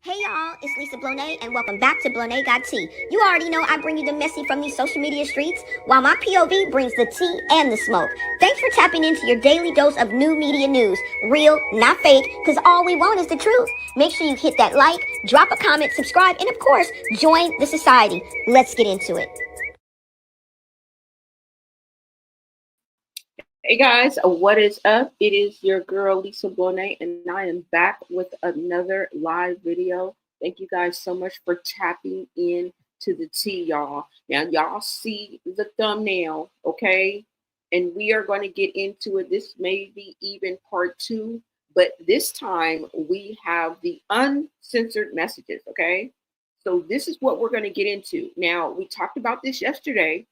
Hey y'all, it's Lisa Blonay, and welcome back to Blonay Got Tea. You already know I bring you the messy from these social media streets, while my POV brings the tea and the smoke. Thanks for tapping into your daily dose of new media news. Real, not fake, because all we want is the truth. Make sure you hit that like, drop a comment, subscribe, and of course, join the society. Let's get into it. Hey guys, what is up? It is your girl Lisa Blonay, and I am back with another live video. Thank you guys so much for tapping in to the tea, y'all. Now, y'all see the thumbnail, okay? And we are going to get into it. This may be even part 2, but this time we have the uncensored messages, okay? So this is what we're going to get into. Now, we talked about this yesterday,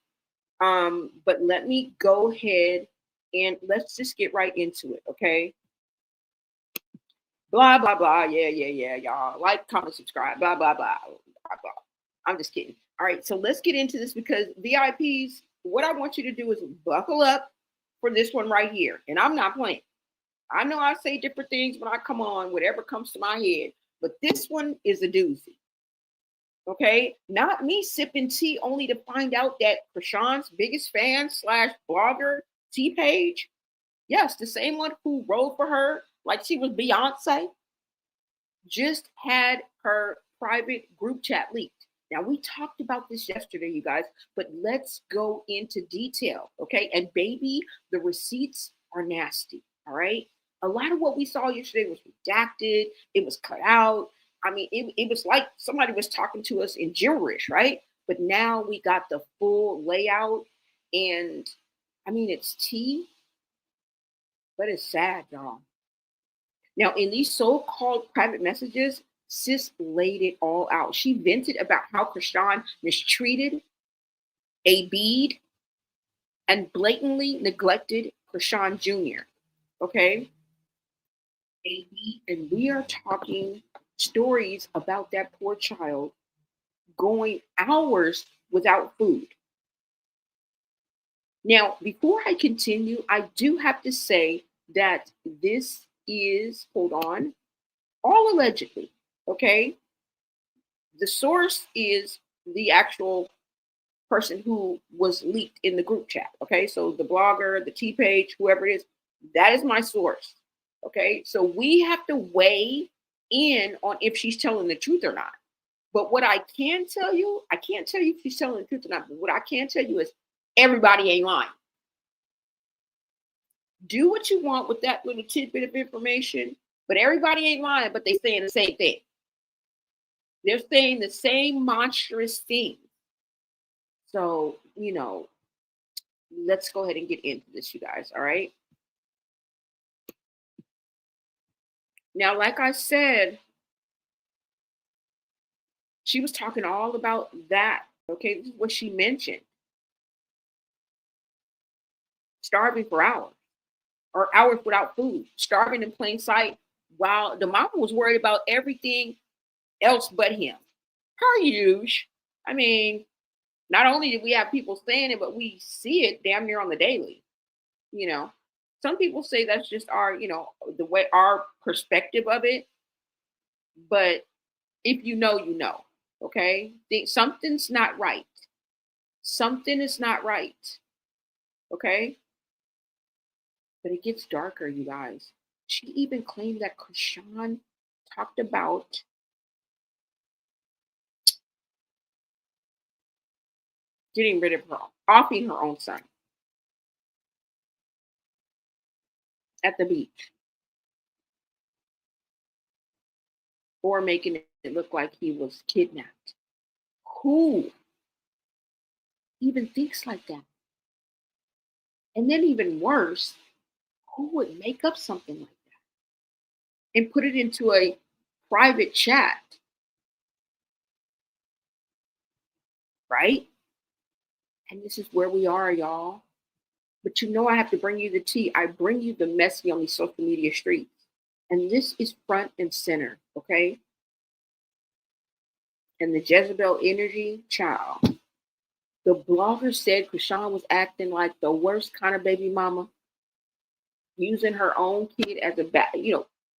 but let me go ahead and let's just get right into it, okay? Blah, blah, blah. Yeah, y'all. Like, comment, subscribe. Blah, blah, blah. Blah, blah. I'm just kidding. All right, so let's get into this because VIPs, what I want you to do is buckle up for this one right here. And I'm not playing. I know I say different things when I come on, whatever comes to my head, but this one is a doozy. Okay, not me sipping tea only to find out that Chrisean's biggest fan / blogger, T-Page, yes, the same one who wrote for her like she was Beyonce, just had her private group chat leaked. Now, we talked about this yesterday, you guys, but let's go into detail, okay? And baby, the receipts are nasty, all right? A lot of what we saw yesterday was redacted. It was cut out. I mean, it was like somebody was talking to us in gibberish, right? But now we got the full layout. And I mean, it's tea, but it's sad, y'all. Now, in these so-called private messages, sis laid it all out. She vented about how Chrisean mistreated a bead and blatantly neglected Chrisean Jr. Okay? And we are talking stories about that poor child going hours without food. Now, before I continue, I do have to say that this is, hold on, all allegedly, okay? The source is the actual person who was leaked in the group chat, okay? So the blogger, the T-Page, whoever it is, that is my source, okay? So we have to weigh in on if she's telling the truth or not. But what I can tell you, I can't tell you if she's telling the truth or not, but what I can tell you is everybody ain't lying. Do what you want with that little tidbit of information, but everybody ain't lying, but they saying the same thing. They're saying the same monstrous thing. So, you know, let's go ahead and get into this, you guys, all right? Now, like I said, she was talking all about that, okay? This is what she mentioned. Starving for hours, or hours without food, starving in plain sight, while the mama was worried about everything else but him. Per usual. I mean, not only do we have people saying it, but we see it damn near on the daily. You know, some people say that's just our, you know, the way our perspective of it. But if you know, you know. Okay, something's not right. Something is not right. Okay, but it gets darker, you guys. She even claimed that Chrisean talked about getting rid of her, offing her own son at the beach, or making it look like he was kidnapped. Who even thinks like that? And then even worse, who would make up something like that and put it into a private chat? Right? And this is where we are, y'all. But you know, I have to bring you the tea. I bring you the messy on these social media streets. And this is front and center, okay? And the Jezebel energy, child. The blogger said Chrisean was acting like the worst kind of baby mama, using her own kid as a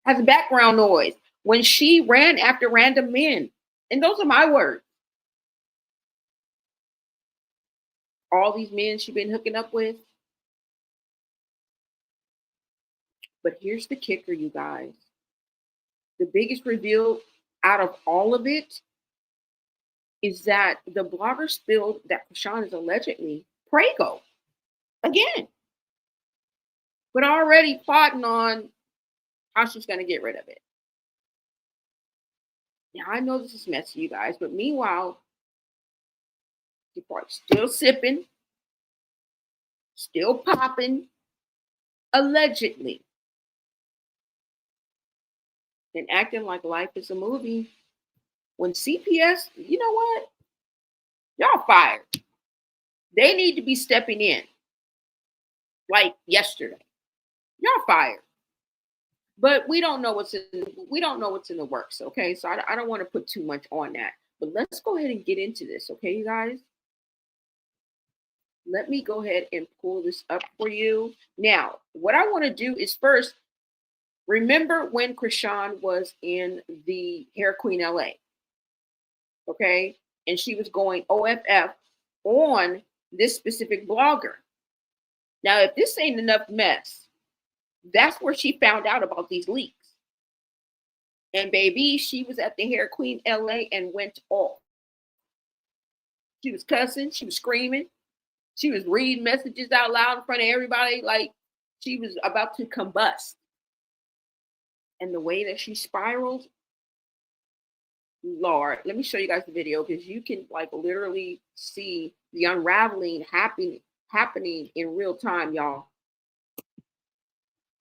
as a background noise. when she ran after random men. And those are my words. All these men she's been hooking up with. But here's the kicker, you guys. The biggest reveal out of all of it is that the blogger spilled that Chrisean is allegedly Prego again, but already plotting on how she's going to get rid of it. Now, I know this is messy, you guys, but meanwhile, she's probably still sipping, still popping, allegedly, and acting like life is a movie. When CPS, you know what? Y'all fired. They need to be stepping in like yesterday. Y'all fired. But we don't know what's in the works, okay? So I don't want to put too much on that. But let's go ahead and get into this, okay, you guys? Let me go ahead and pull this up for you. Now, what I want to do is first, remember when Chrisean was in the Hair Queen LA, okay? And she was going OFF on this specific blogger. Now, if this ain't enough mess, that's where she found out about these leaks. And baby, she was at the Hair Queen LA and went off. She was cussing, she was screaming, she was reading messages out loud in front of everybody like she was about to combust. And the way that she spiraled, Lord, let me show you guys the video because you can like literally see the unraveling happening in real time, y'all.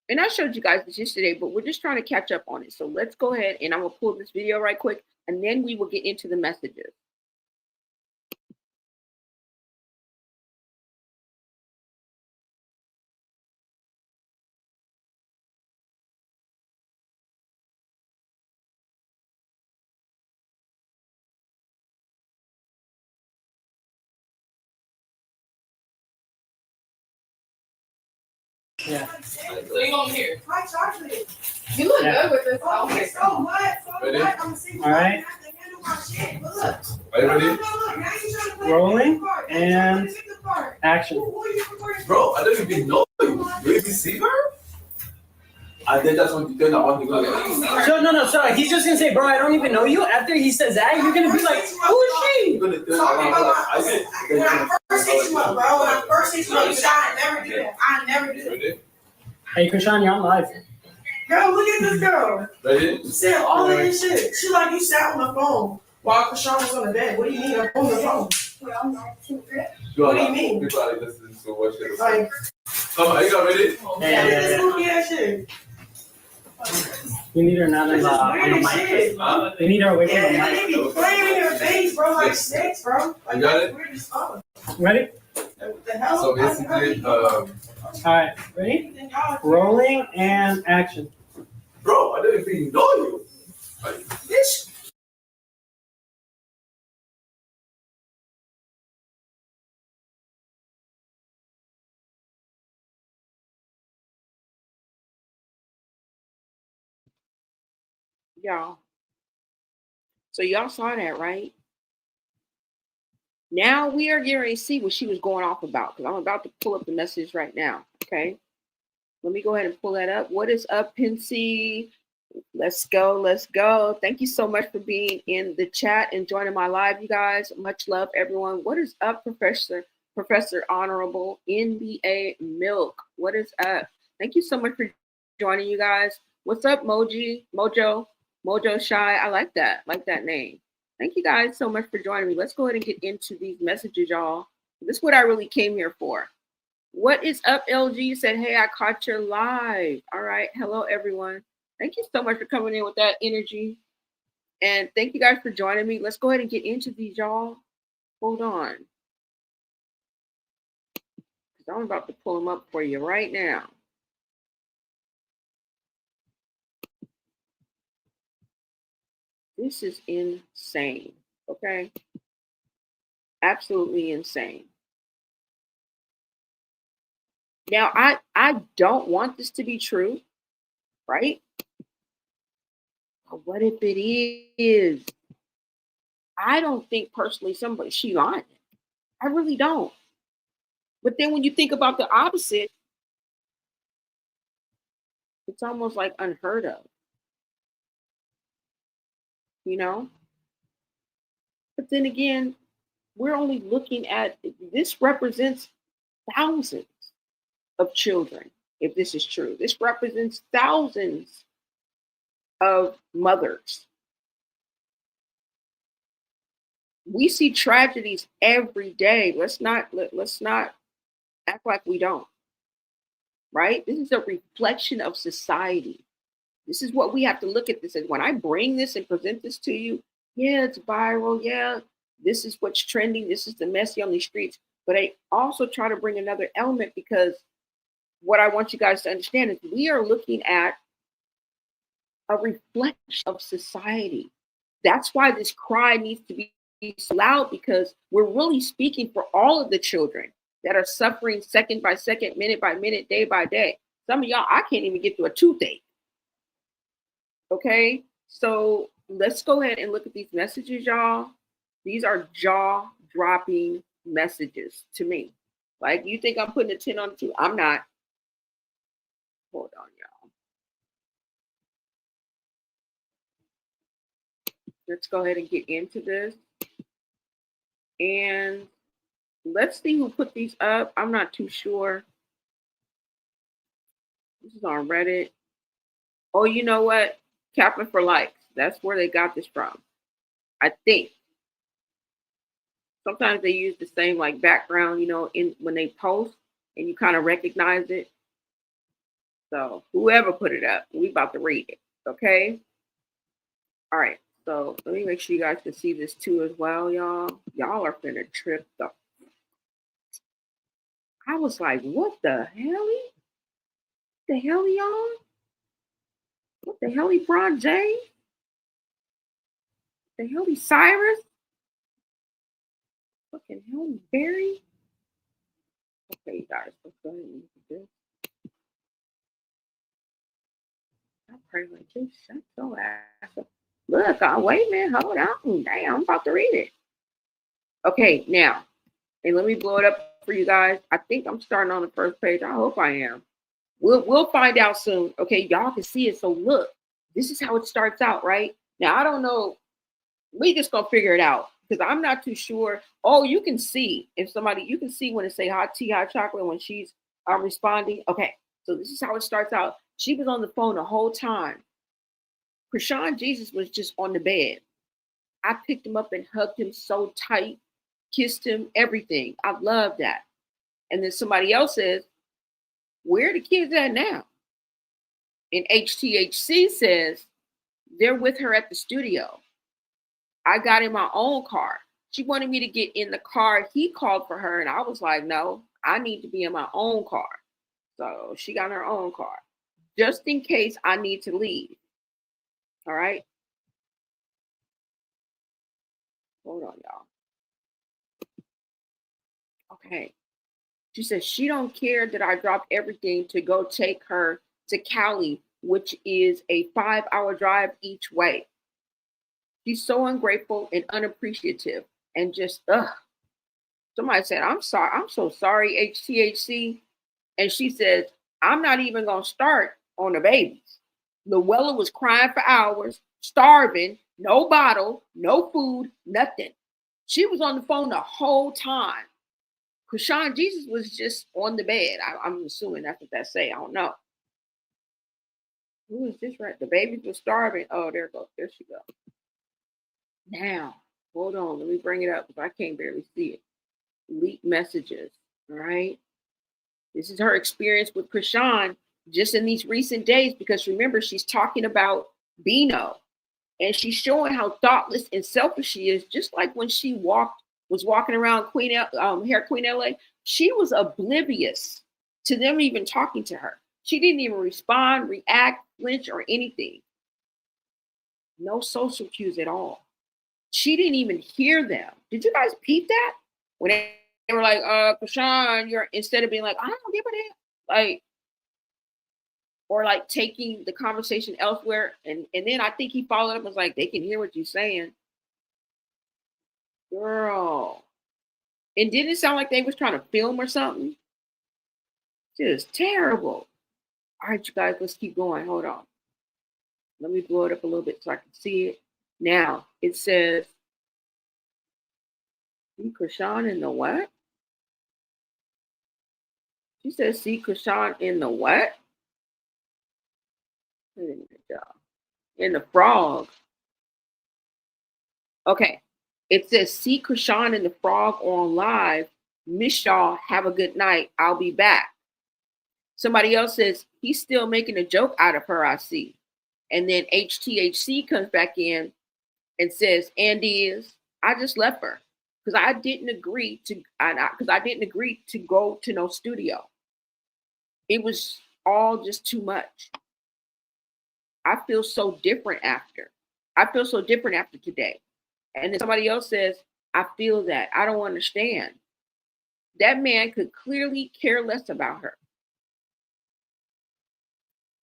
And I showed you guys this yesterday, but we're just trying to catch up on it. So let's go ahead and I'm going to pull this video right quick, and then we will get into the messages. Yeah. So you on here? My chocolate. You look Yeah. good with this Oh, outfit. it's so much. Ready? I'm seeing All right. I handle my shit. But look. Are you ready? Look, now you trying to play Rolling the part. Now you and trying to pick the part. action. Who are you recording? Bro, I don't even know you. You even see her? And then that's when you turn around and go like, So no. He's just gonna say, bro, I don't even know you. After he says that, you're gonna be like, who is she? you're gonna turn Talking around about and when I first hit you up, bro. When I first hit you up, I never do that. I never do that. Ready? Hey, Chrisean, you're on live. Girl, look at this girl. Ready? Saying all of this shit. She like you sat on the phone while Chrisean was on the bed. What do you mean I'm on the phone? What do you mean? People are listening to what shit. Like, Come on, are you guys ready? this goofy ass shit. We need her not This is on weird the as mic. shit. Huh? We need her away from Yeah, the and they be playing in your face, bro, like snakes, bro. Like, You got that's it? weird as fuck. mic. Ready? What the hell? So basically, All right, ready? Rolling and action. bro, I don't even know you. Like, Bitch. Y'all. So y'all saw that, right? Now we are getting ready to see what she was going off about because I'm about to pull up the message right now. Okay. Let me go ahead and pull that up. What is up, Pinsy? Let's go. Let's go. Thank you so much for being in the chat and joining my live, you guys. Much love, everyone. What is up, Professor Honorable NBA Milk? What is up? Thank you so much for joining, you guys. What's up, Mojo Shy? I like that. Like that name. Thank you guys so much for joining me. Let's go ahead and get into these messages, y'all. This is what I really came here for. What is up, LG? You said, hey, I caught your live. All right. Hello, everyone. Thank you so much for coming in with that energy. And thank you guys for joining me. Let's go ahead and get into these, y'all. Hold on. I'm about to pull them up for you right now. This is insane. Okay. Absolutely insane. Now, I don't want this to be true, right? But what if it is? I don't think personally she lying. I really don't. But then when you think about the opposite, it's almost like unheard of, you know? But then again, we're only looking at this represents thousands of children, if this is true. This represents thousands of mothers. We see tragedies every day. Let's not act like we don't. Right? This is a reflection of society. This is what we have to look at this as. When I bring this and present this to you, yeah, it's viral. Yeah, this is what's trending. This is the messy on the streets. But I also try to bring another element, because what I want you guys to understand is we are looking at a reflection of society. That's why this cry needs to be so loud, because we're really speaking for all of the children that are suffering second by second, minute by minute, day by day. Some of y'all, I can't even get to a toothache. Okay, so let's go ahead and look at these messages, y'all. These are jaw-dropping messages to me. Like, you think I'm putting a 10 on 2? I'm not. Hold on, y'all. Let's go ahead and get into this. And let's see who put these up. I'm not too sure. This is on Reddit. Oh, you know what? Capping for likes. That's where they got this from, I think. Sometimes they use the same like background, you know, in when they post, and you kind of recognize it. So whoever put it up, we about to read it. Okay. All right. So let me make sure you guys can see this too as well, y'all. Y'all are finna trip the. I was like, what the hell? The hell, y'all? What the hell, Bron James? The hell, Cyrus? Fucking hell, Barry? Okay, guys, let's go ahead and look at this. I pray like this. Shut your ass up. Look, wait a minute, hold on. Damn, I'm about to read it. Okay, now, and let me blow it up for you guys. I think I'm starting on the first page. I hope I am. We'll find out soon. Okay, y'all can see it. So look, this is how it starts out, right? Now, I don't know. We just gonna figure it out, because I'm not too sure. Oh, you can see if somebody, you can see when it say hot tea, hot chocolate when she's responding. Okay, so this is how it starts out. She was on the phone the whole time. Chrisean Jesus was just on the bed. I picked him up and hugged him so tight, kissed him, everything. I love that. And then somebody else says, where are the kids at now? And HTHC says, they're with her at the studio. I got in my own car. She wanted me to get in the car. He called for her, and I was like, no, I need to be in my own car. So she got her own car, just in case I need to leave. All right. Hold on, y'all. Okay. She says she don't care that I dropped everything to go take her to Cali, which is a 5-hour drive each way. She's so ungrateful and unappreciative, and just Somebody said, I'm sorry. I'm so sorry, HTHC. And she says, I'm not even gonna start on the babies. Luella was crying for hours, starving, no bottle, no food, nothing. She was on the phone the whole time. Chrisean Jesus was just on the bed. I'm assuming that's what that say. I don't know. Who is this right? The babies were starving. Oh, there goes. There she goes. Now, hold on. Let me bring it up because I can't barely see it. Leaked messages. All right. This is her experience with Chrisean just in these recent days, because remember, she's talking about Bino, and she's showing how thoughtless and selfish she is. Just like when she was walking around Hair Queen LA, she was oblivious to them even talking to her. She didn't even respond, react, flinch, or anything. No social cues at all. She didn't even hear them. Did you guys peep that? When they were like, Chrisean, you're, instead of being like, I don't give a damn, like, or like taking the conversation elsewhere. And then I think he followed up and was like, they can hear what you're saying. Girl. And didn't it sound like they was trying to film or something? Just terrible. All right, you guys, let's keep going. Hold on. Let me blow it up a little bit so I can see it. Now, it says, see Chrisean in the what? She says, see Chrisean in the what? Wait a minute, y'all. In the frog. Okay. It says, see Chrisean and the frog on live. Miss y'all. Have a good night. I'll be back. Somebody else says, he's still making a joke out of her, I see. And then HTHC comes back in and says, Andy is, I just left her because I didn't agree to go to no studio. It was all just too much. I feel so different after. Today. And then somebody else says, I feel that. I don't understand. That man could clearly care less about her.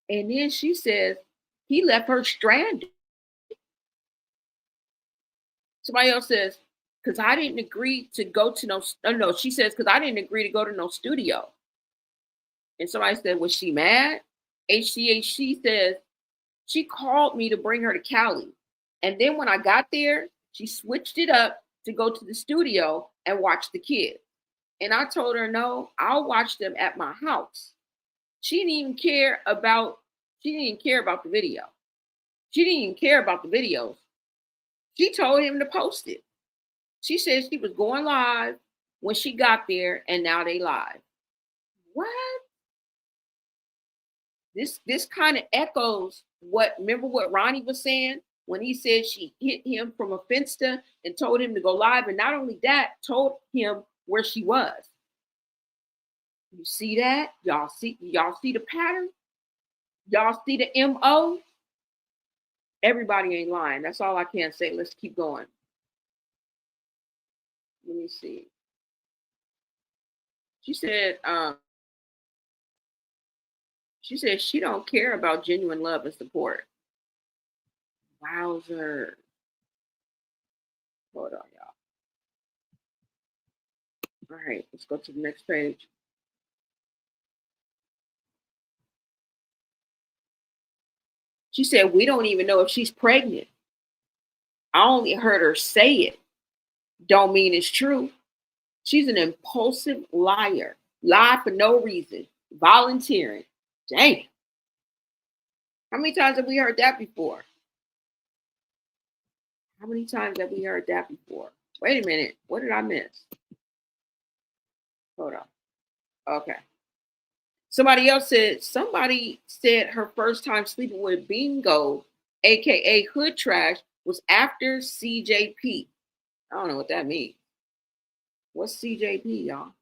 And then she says, he left her stranded. Somebody else says, because I didn't agree to go to no, she says, because I didn't agree to go to no studio. And somebody said, was she mad? HCHC says, she called me to bring her to Cali. And then when I got there, she switched it up to go to the studio and watch the kids. And I told her, no, I'll watch them at my house. She didn't even care about the video. She didn't even care about the videos. She told him to post it. She said she was going live when she got there, and now they live. What? This kind of echoes remember what Ronnie was saying when he said she hit him from a Finsta and told him to go live, and not only that, told him where she was. You see that? Y'all see the pattern? Y'all see the MO? Everybody ain't lying. That's all I can say. Let's keep going. Let me see. She said she don't care about genuine love and support. Wowzer. Hold on, y'all. All right, let's go to the next page. She said, we don't even know if she's pregnant. I only heard her say it. Don't mean it's true. She's an impulsive liar. Lie for no reason. Volunteering. Dang. How many times have we heard that before? Wait a minute. What did I miss? Hold on. Okay. Somebody said her first time sleeping with Bingo, aka Hood Trash, was after CJP. I don't know what that means. What's CJP, y'all?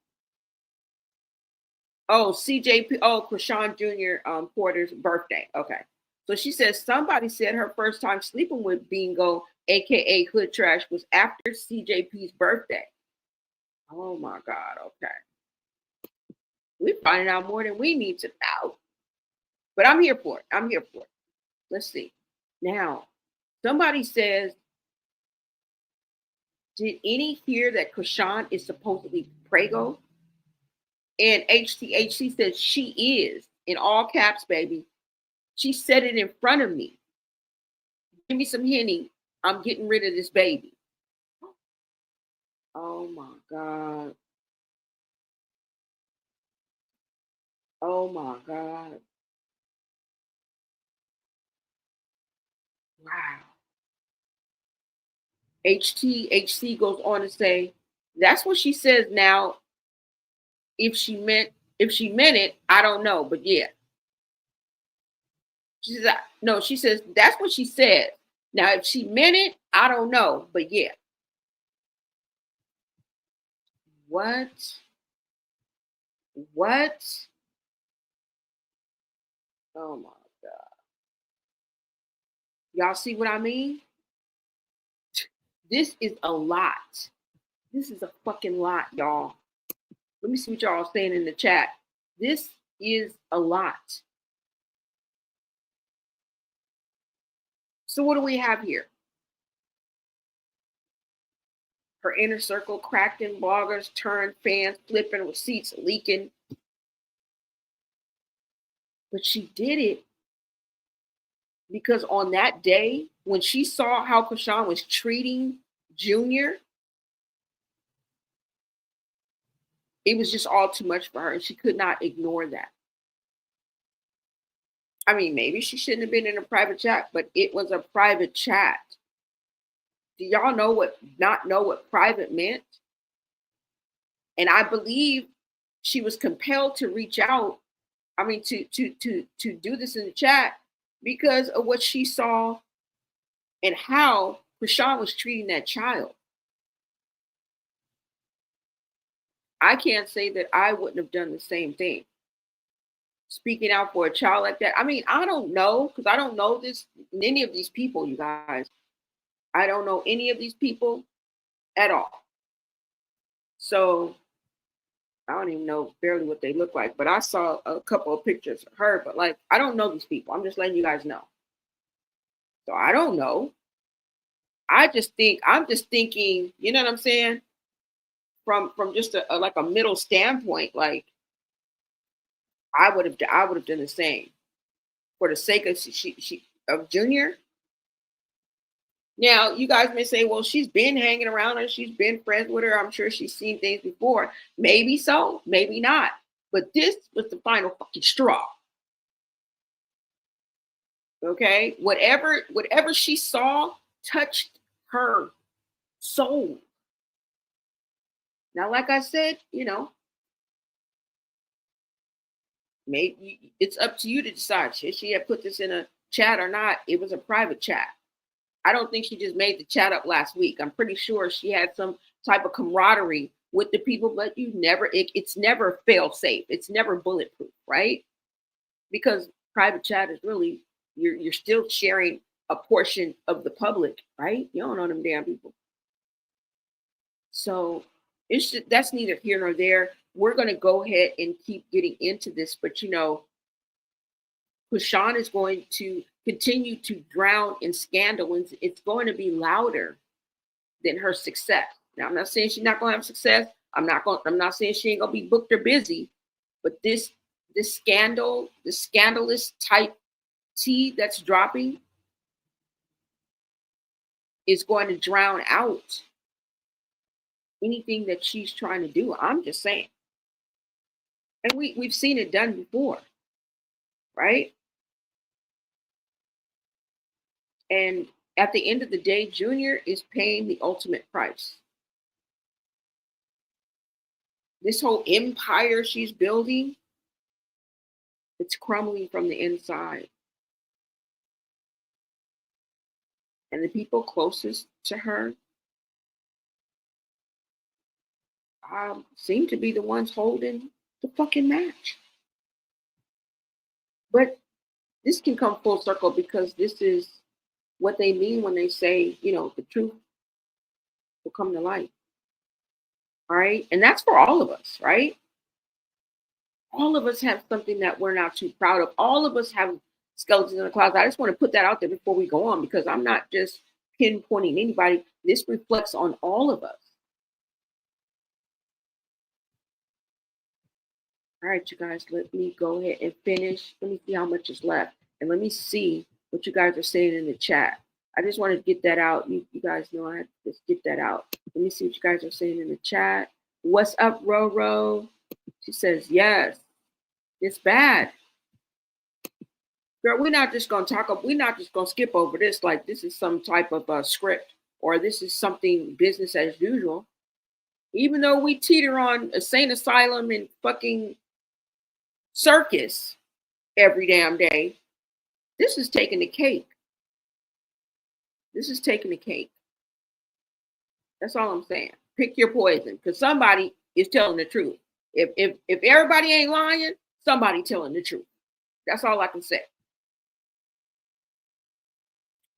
Oh, CJP. Oh, Chrisean Jr. Porter's birthday. Okay. So she says somebody said her first time sleeping with Bingo, aka Hood Trash, was after CJP's birthday. Oh my God. Okay. We're finding out more than we need to know. But I'm here for it. Let's see. Now, somebody says, did any hear that Chrisean is supposedly Prego? And HTHC says she is, in all caps, baby. She said it in front of me. Give me some Henny. I'm getting rid of this baby. Oh my God. Oh my God. Wow. HTHC goes on to say, that's what she says now. If she meant it, I don't know, but yeah. She says that's what she said. Now, if she meant it, I don't know, but yeah. What? Oh my God. Y'all see what I mean? This is a lot. This is a fucking lot, y'all. Let me see what y'all are saying in the chat. This is a lot. So what do we have here? Her inner circle cracked in, bloggers turned fans, flipping, receipts leaking. But she did it because on that day, when she saw how Chrisean was treating Junior, it was just all too much for her, and she could not ignore that. I mean, maybe she shouldn't have been in a private chat, but it was a private chat. Do y'all not know what private meant? And I believe she was compelled to reach out. I mean, to do this in the chat because of what she saw and how Chrisean was treating that child. I can't say that I wouldn't have done the same thing. Speaking out for a child like that. I mean, I don't know, because I don't know any of these people, you guys. I don't know any of these people at all. So I don't even know barely what they look like, but I saw a couple of pictures of her, but like, I don't know these people. I'm just letting you guys know. So I don't know. I'm just thinking, you know what I'm saying? From just like a middle standpoint, like I would have done the same for the sake of Junior. Now, you guys may say, well, she's been hanging around her. She's been friends with her. I'm sure she's seen things before. Maybe so, maybe not. But this was the final fucking straw. Okay? Whatever she saw touched her soul. Now, like I said, you know, maybe it's up to you to decide. Should she have put this in a chat or not? It was a private chat. I don't think she just made the chat up last week. I'm pretty sure she had some type of camaraderie with the people, but it's never fail safe. It's never bulletproof, right? Because private chat is really, you're still sharing a portion of the public, right? You don't know them damn people. So that's neither here nor there. We're going to go ahead and keep getting into this, but you know, Chrisean is going to continue to drown in scandal, and it's going to be louder than her success. Now, I'm not saying she's not going to have success. I'm not saying she ain't going to be booked or busy, but this scandal, the scandalous type tea that's dropping is going to drown out anything that she's trying to do. I'm just saying. And we've seen it done before, right? And at the end of the day, Junior is paying the ultimate price. This whole empire she's building, it's crumbling from the inside. And the people closest to her seem to be the ones holding the fucking match. But this can come full circle because this is what they mean when they say, you know, the truth will come to light. All right. And that's for all of us, right? All of us have something that we're not too proud of. All of us have skeletons in the closet. I just want to put that out there before we go on, because I'm not just pinpointing anybody. This reflects on all of us. All right, you guys, let me go ahead and finish. Let me see how much is left. And let me see what you guys are saying in the chat. I just wanted to get that out. You guys know I had to just get that out. Let me see what you guys are saying in the chat. What's up, Roro? She says, yes, it's bad. Girl, we're not just going to skip over this like this is some type of script or this is something business as usual. Even though we teeter on a sane asylum and fucking circus every damn day, this is taking the cake. This is taking the cake. That's all I'm saying. Pick your poison, because somebody is telling the truth. If everybody ain't lying, somebody telling the truth. That's all I can say.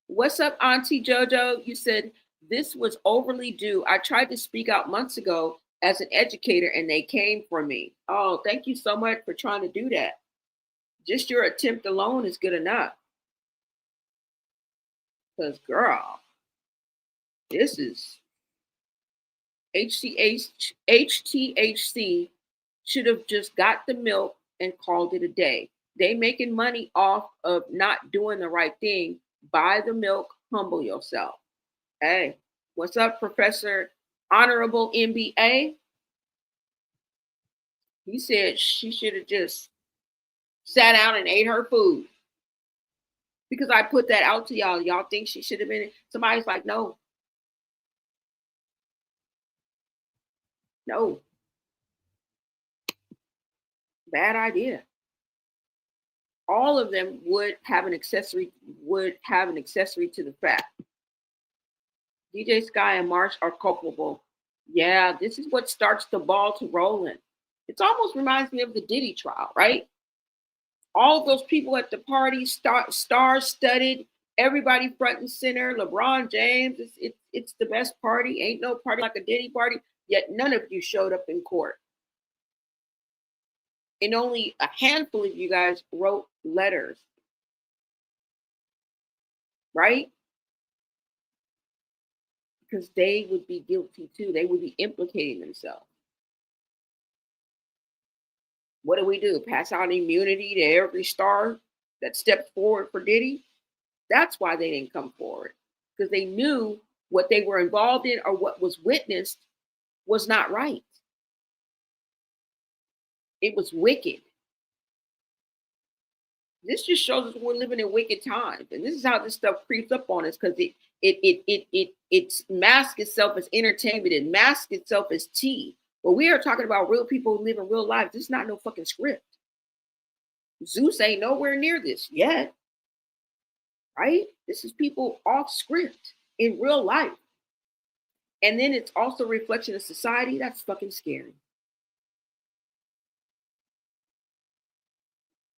What's up, Auntie JoJo? You said this was overly due. I tried to speak out months ago as an educator and they came for me. Oh, thank you so much for trying to do that. Just your attempt alone is good enough. Because, girl, this is HTHC should have just got the milk and called it a day. They making money off of not doing the right thing. Buy the milk, humble yourself. Hey, what's up, Professor Honorable MBA? He said she should have just sat down and ate her food. Because I put that out to y'all. Y'all think she should have been? Somebody's like, no. No. Bad idea. All of them would have an accessory to the fact. DJ Sky and Marsh are culpable. Yeah, this is what starts the ball to rolling. It almost reminds me of the Diddy trial, right? All of those people at the party, star-studded, everybody front and center. LeBron James, it's the best party. Ain't no party like a Diddy party. Yet none of you showed up in court. And only a handful of you guys wrote letters. Right? Because they would be guilty too. They would be implicating themselves. What do? Pass out immunity to every star that stepped forward for Diddy? That's why they didn't come forward. Because they knew what they were involved in or what was witnessed was not right. It was wicked. This just shows us we're living in wicked times. And this is how this stuff creeps up on us, because it masks itself as entertainment. It masks itself as tea. But we are talking about real people who live in real life. This is not no fucking script. Zeus ain't nowhere near this yet. Right? This is people off script in real life. And then it's also a reflection of society. That's fucking scary.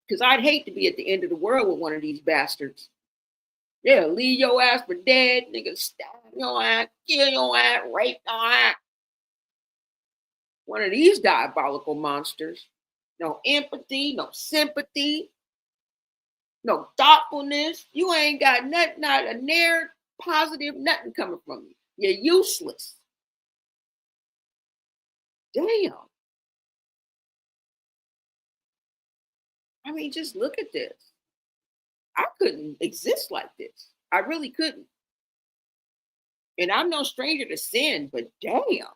Because I'd hate to be at the end of the world with one of these bastards. Yeah, leave your ass for dead. Nigga, stab your ass, kill your ass, rape your ass. One of these diabolical monsters. No empathy, no sympathy, no thoughtfulness. You ain't got nothing, not a near positive, nothing coming from you. You're useless. Damn. I mean, just look at this. I couldn't exist like this. I really couldn't. And I'm no stranger to sin, but damn.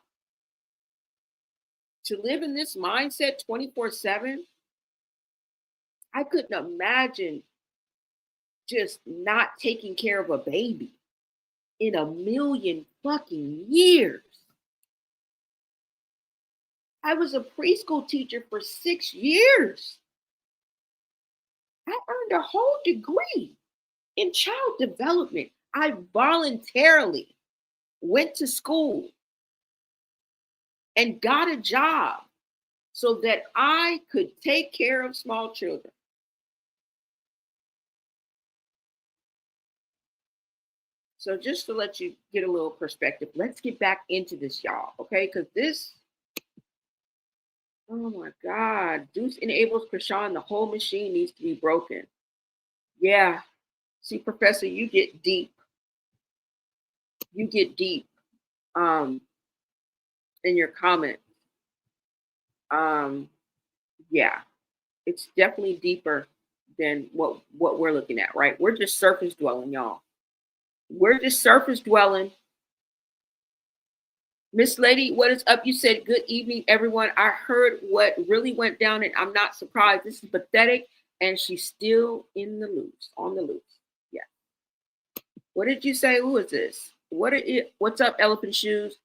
To live in this mindset 24/7, I couldn't imagine just not taking care of a baby in a million fucking years. I was a preschool teacher for 6 years. I earned a whole degree in child development. I voluntarily went to school and got a job so that I could take care of small children. So just to let you get a little perspective, let's get back into this, y'all, okay? Because this, oh my God, Deuce enables Chrisean, the whole machine needs to be broken. Yeah, see, Professor, you get deep. You get deep in your comment. Yeah, it's definitely deeper than what we're looking at, right? We're just surface dwelling, y'all. We're just surface dwelling. Miss Lady, what is up? You said, good evening, everyone. I heard what really went down, and I'm not surprised. This is pathetic, and she's still in the loose, on the loose. Yeah. What did you say? Who is this? What's up, Elephant Shoes?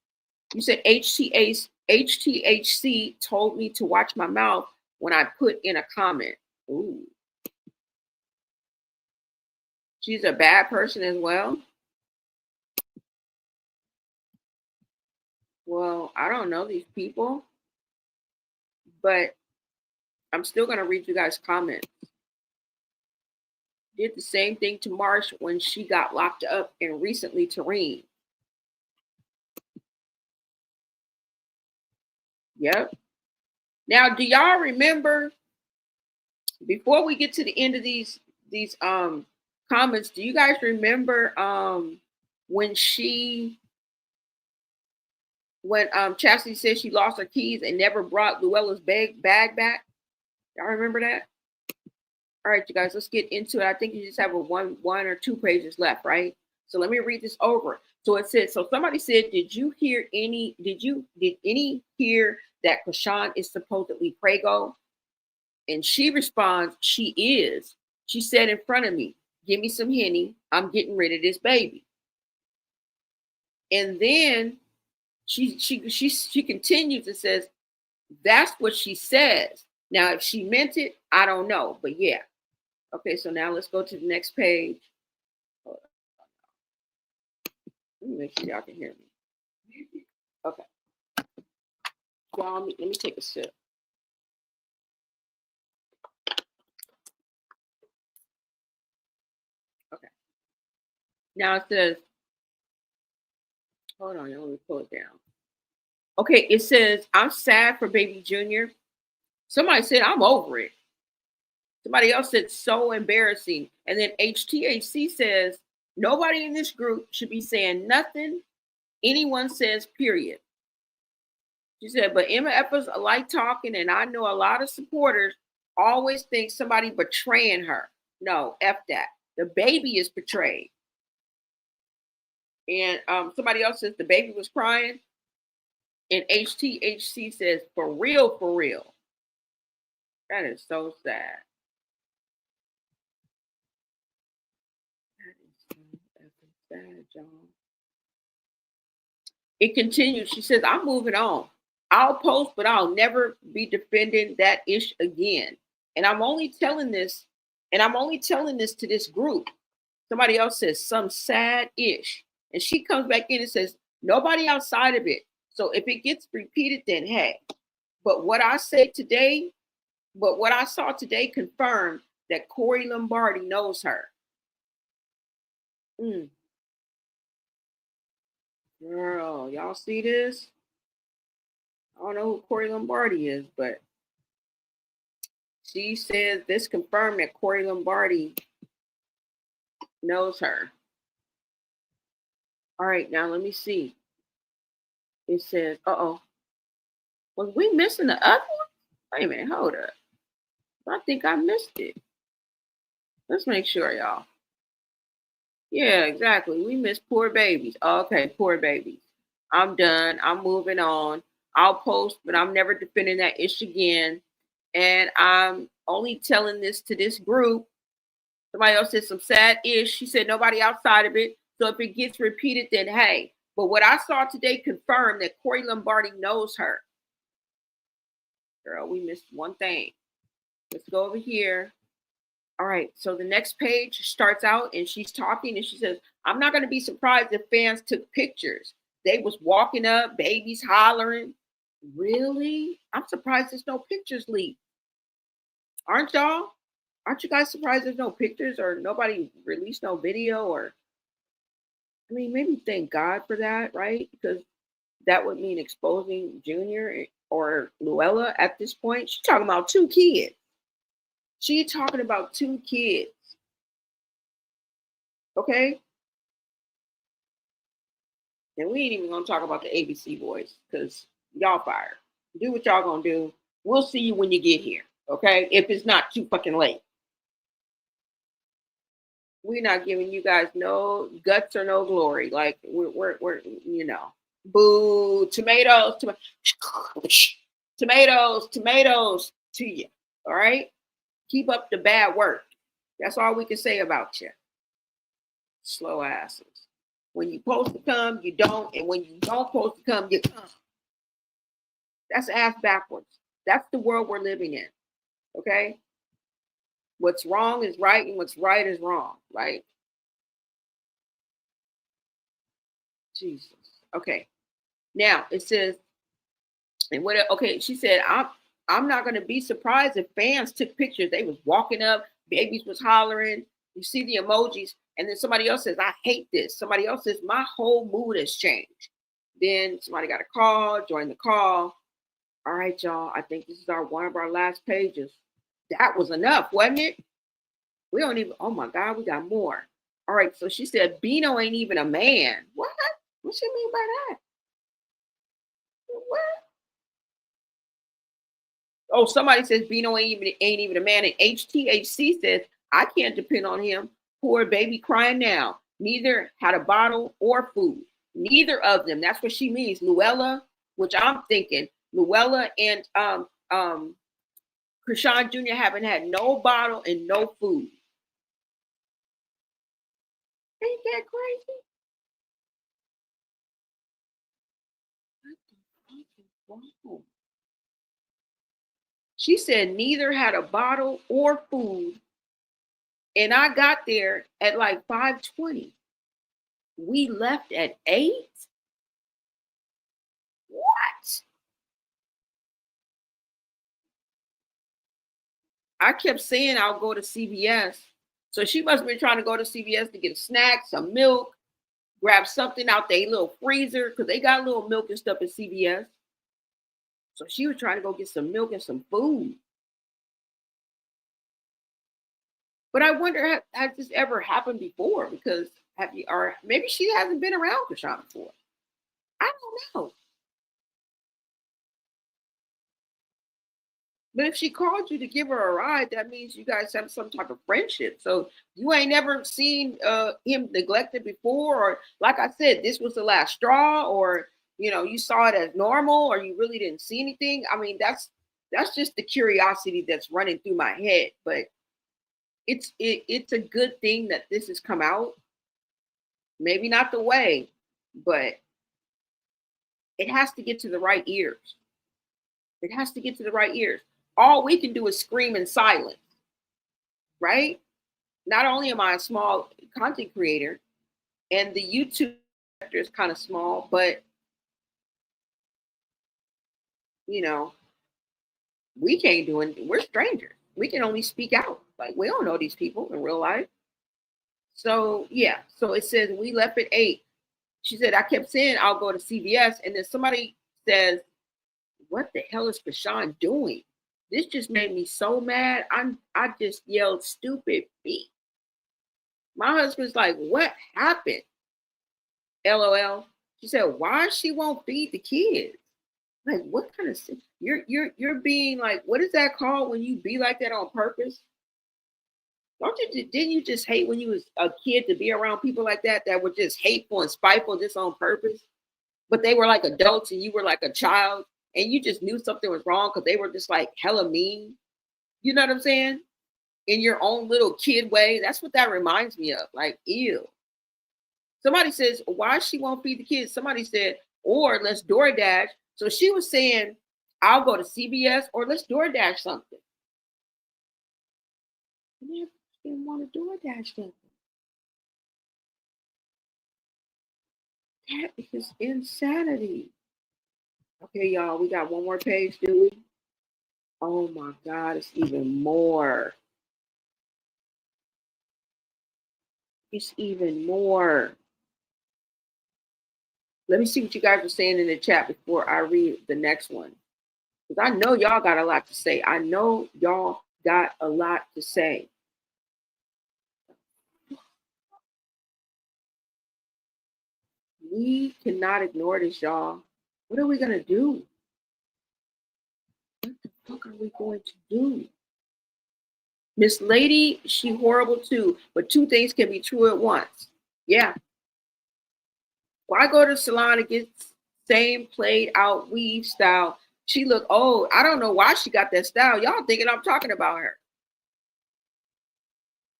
You said HTHC told me to watch my mouth when I put in a comment. Ooh. She's a bad person as well. Well, I don't know these people, but I'm still going to read you guys' comments. Did the same thing to Marsh when she got locked up, and recently to Reem. Yep. Now, do y'all remember, before we get to the end of these comments. Do you guys remember when Chassity said she lost her keys and never brought Luella's bag back? Y'all remember that? All right, you guys, let's get into it. I think you just have one or two pages left, right? So let me read this over. So it says, so somebody said, did any hear that Chrisean is supposedly Prego? And she responds, she is. She said in front of me, give me some Henny. I'm getting rid of this baby. And then she continues and says, that's what she says. Now, if she meant it, I don't know. But yeah. Okay, so now let's go to the next page. Let me make sure y'all can hear me. Okay. Y'all, let me take a sip. Okay. Now it says, hold on, let me pull it down. Okay, it says, I'm sad for baby Junior. Somebody said, I'm over it. Somebody else said, so embarrassing. And then HTHC says, nobody in this group should be saying nothing anyone says, period. She said, but MFers like talking, and I know a lot of supporters always think somebody betraying her. No, F that. The baby is betrayed. And somebody else says the baby was crying. And HTHC says, for real, for real. That is so sad. That is so effing sad, y'all. It continues. She says, I'm moving on. I'll post, but I'll never be defending that ish again. And I'm only telling this to this group. Somebody else says some sad ish. And she comes back in and says, nobody outside of it. So if it gets repeated, then hey. But what I saw today confirmed that Corey Lombardi knows her. Girl, y'all see this? I don't know who Corey Lombardi is, but she says this confirmed that Corey Lombardi knows her. All right, now let me see. It says, was we missing the other one? Wait a minute, hold up. I think I missed it. Let's make sure, y'all. Yeah, exactly. We missed poor babies. Okay, poor babies. I'm done. I'm moving on. I'll post, but I'm never defending that issue again. And I'm only telling this to this group. Somebody else said some sad ish. She said nobody outside of it. So if it gets repeated, then hey. But what I saw today confirmed that Corey Lombardi knows her. Girl, we missed one thing. Let's go over here. All right, so the next page starts out and she's talking and she says, I'm not going to be surprised if fans took pictures. They was walking up, babies hollering. Really? I'm surprised there's no pictures leaked. Aren't y'all? Aren't you guys surprised there's no pictures or nobody released no video? Or, I mean, maybe thank God for that, right? Because that would mean exposing Junior or Luella at this point. She's talking about 2 kids. She's talking about 2 kids. Okay? And we ain't even gonna talk about the ABC boys because y'all fired. Do what y'all gonna do. We'll see you when you get here. Okay? If it's not too fucking late. We're not giving you guys no guts or no glory. Like we're you know, boo, tomatoes to you. All right? Keep up the bad work. That's all we can say about you. Slow asses. When you're supposed to come, you don't. And when you don't supposed to come, you come. That's ass backwards. That's the world we're living in. Okay? What's wrong is right and what's right is wrong. Right? Jesus. Okay. Now it says, and what? Okay, she said, I'm not going to be surprised if fans took pictures. They was walking up, babies was hollering. You see the emojis. And then somebody else says, I hate this. Somebody else says, my whole mood has changed. Then somebody got a call, joined the call. All right, y'all. I think this is one of our last pages. That was enough, wasn't it? We don't even, oh my God, we got more. All right, so she said Bino ain't even a man. What? What she mean by that? What? Oh, somebody says Bino ain't even a man. And HTHC says, I can't depend on him. Poor baby crying now. Neither had a bottle or food. Neither of them. That's what she means. Luella, which I'm thinking, Luella and Chrisean Jr. haven't had no bottle and no food. Ain't that crazy? Wow. She said neither had a bottle or food. And I got there at like 5:20. We left at 8? What? I kept saying I'll go to CVS. So she must have been trying to go to CVS to get a snack, some milk, grab something out their little freezer, because they got little milk and stuff at CVS. So she was trying to go get some milk and some food. But I wonder, has this ever happened before? Because or maybe she hasn't been around Chrisean before. I don't know. But if she called you to give her a ride, that means you guys have some type of friendship. So you ain't never seen him neglected before, or like I said, this was the last straw, or you saw it as normal, or you really didn't see anything. I mean, that's just the curiosity that's running through my head. But it's a good thing that this has come out. Maybe not the way, but it has to get to the right ears. It has to get to the right ears. All we can do is scream in silence, right? Not only am I a small content creator, and the YouTube sector is kind of small, but we can't do anything. We're strangers. We can only speak out. Like, we don't know these people in real life. So yeah, so it says we left at 8. She said, I kept saying I'll go to CVS, and then somebody says, what the hell is Chrisean doing? This just made me so mad. I just yelled stupid beat. My husband's like, what happened? LOL. She said, why she won't feed the kids? Like, what kind of you're being like, what is that called when you be like that on purpose? Didn't you just hate when you was a kid to be around people like that were just hateful and spiteful just on purpose? But they were like adults and you were like a child, and you just knew something was wrong because they were just like hella mean. You know what I'm saying? In your own little kid way. That's what that reminds me of. Like, ew. Somebody says, why she won't feed the kids? Somebody said, or let's DoorDash. So she was saying, I'll go to CVS or let's DoorDash something. I didn't want to DoorDash something. That is insanity. Okay, y'all, we got one more page, do we? Oh my God, it's even more. It's even more. Let me see what you guys are saying in the chat before I read the next one. Because I know y'all got a lot to say. I know y'all got a lot to say. We cannot ignore this, y'all. What are we going to do? What the fuck are we going to do? Miss Lady, she horrible too, but two things can be true at once. Yeah. Why go to the salon and get same played out weave style? She look old. I don't know why she got that style. Y'all thinking I'm talking about her.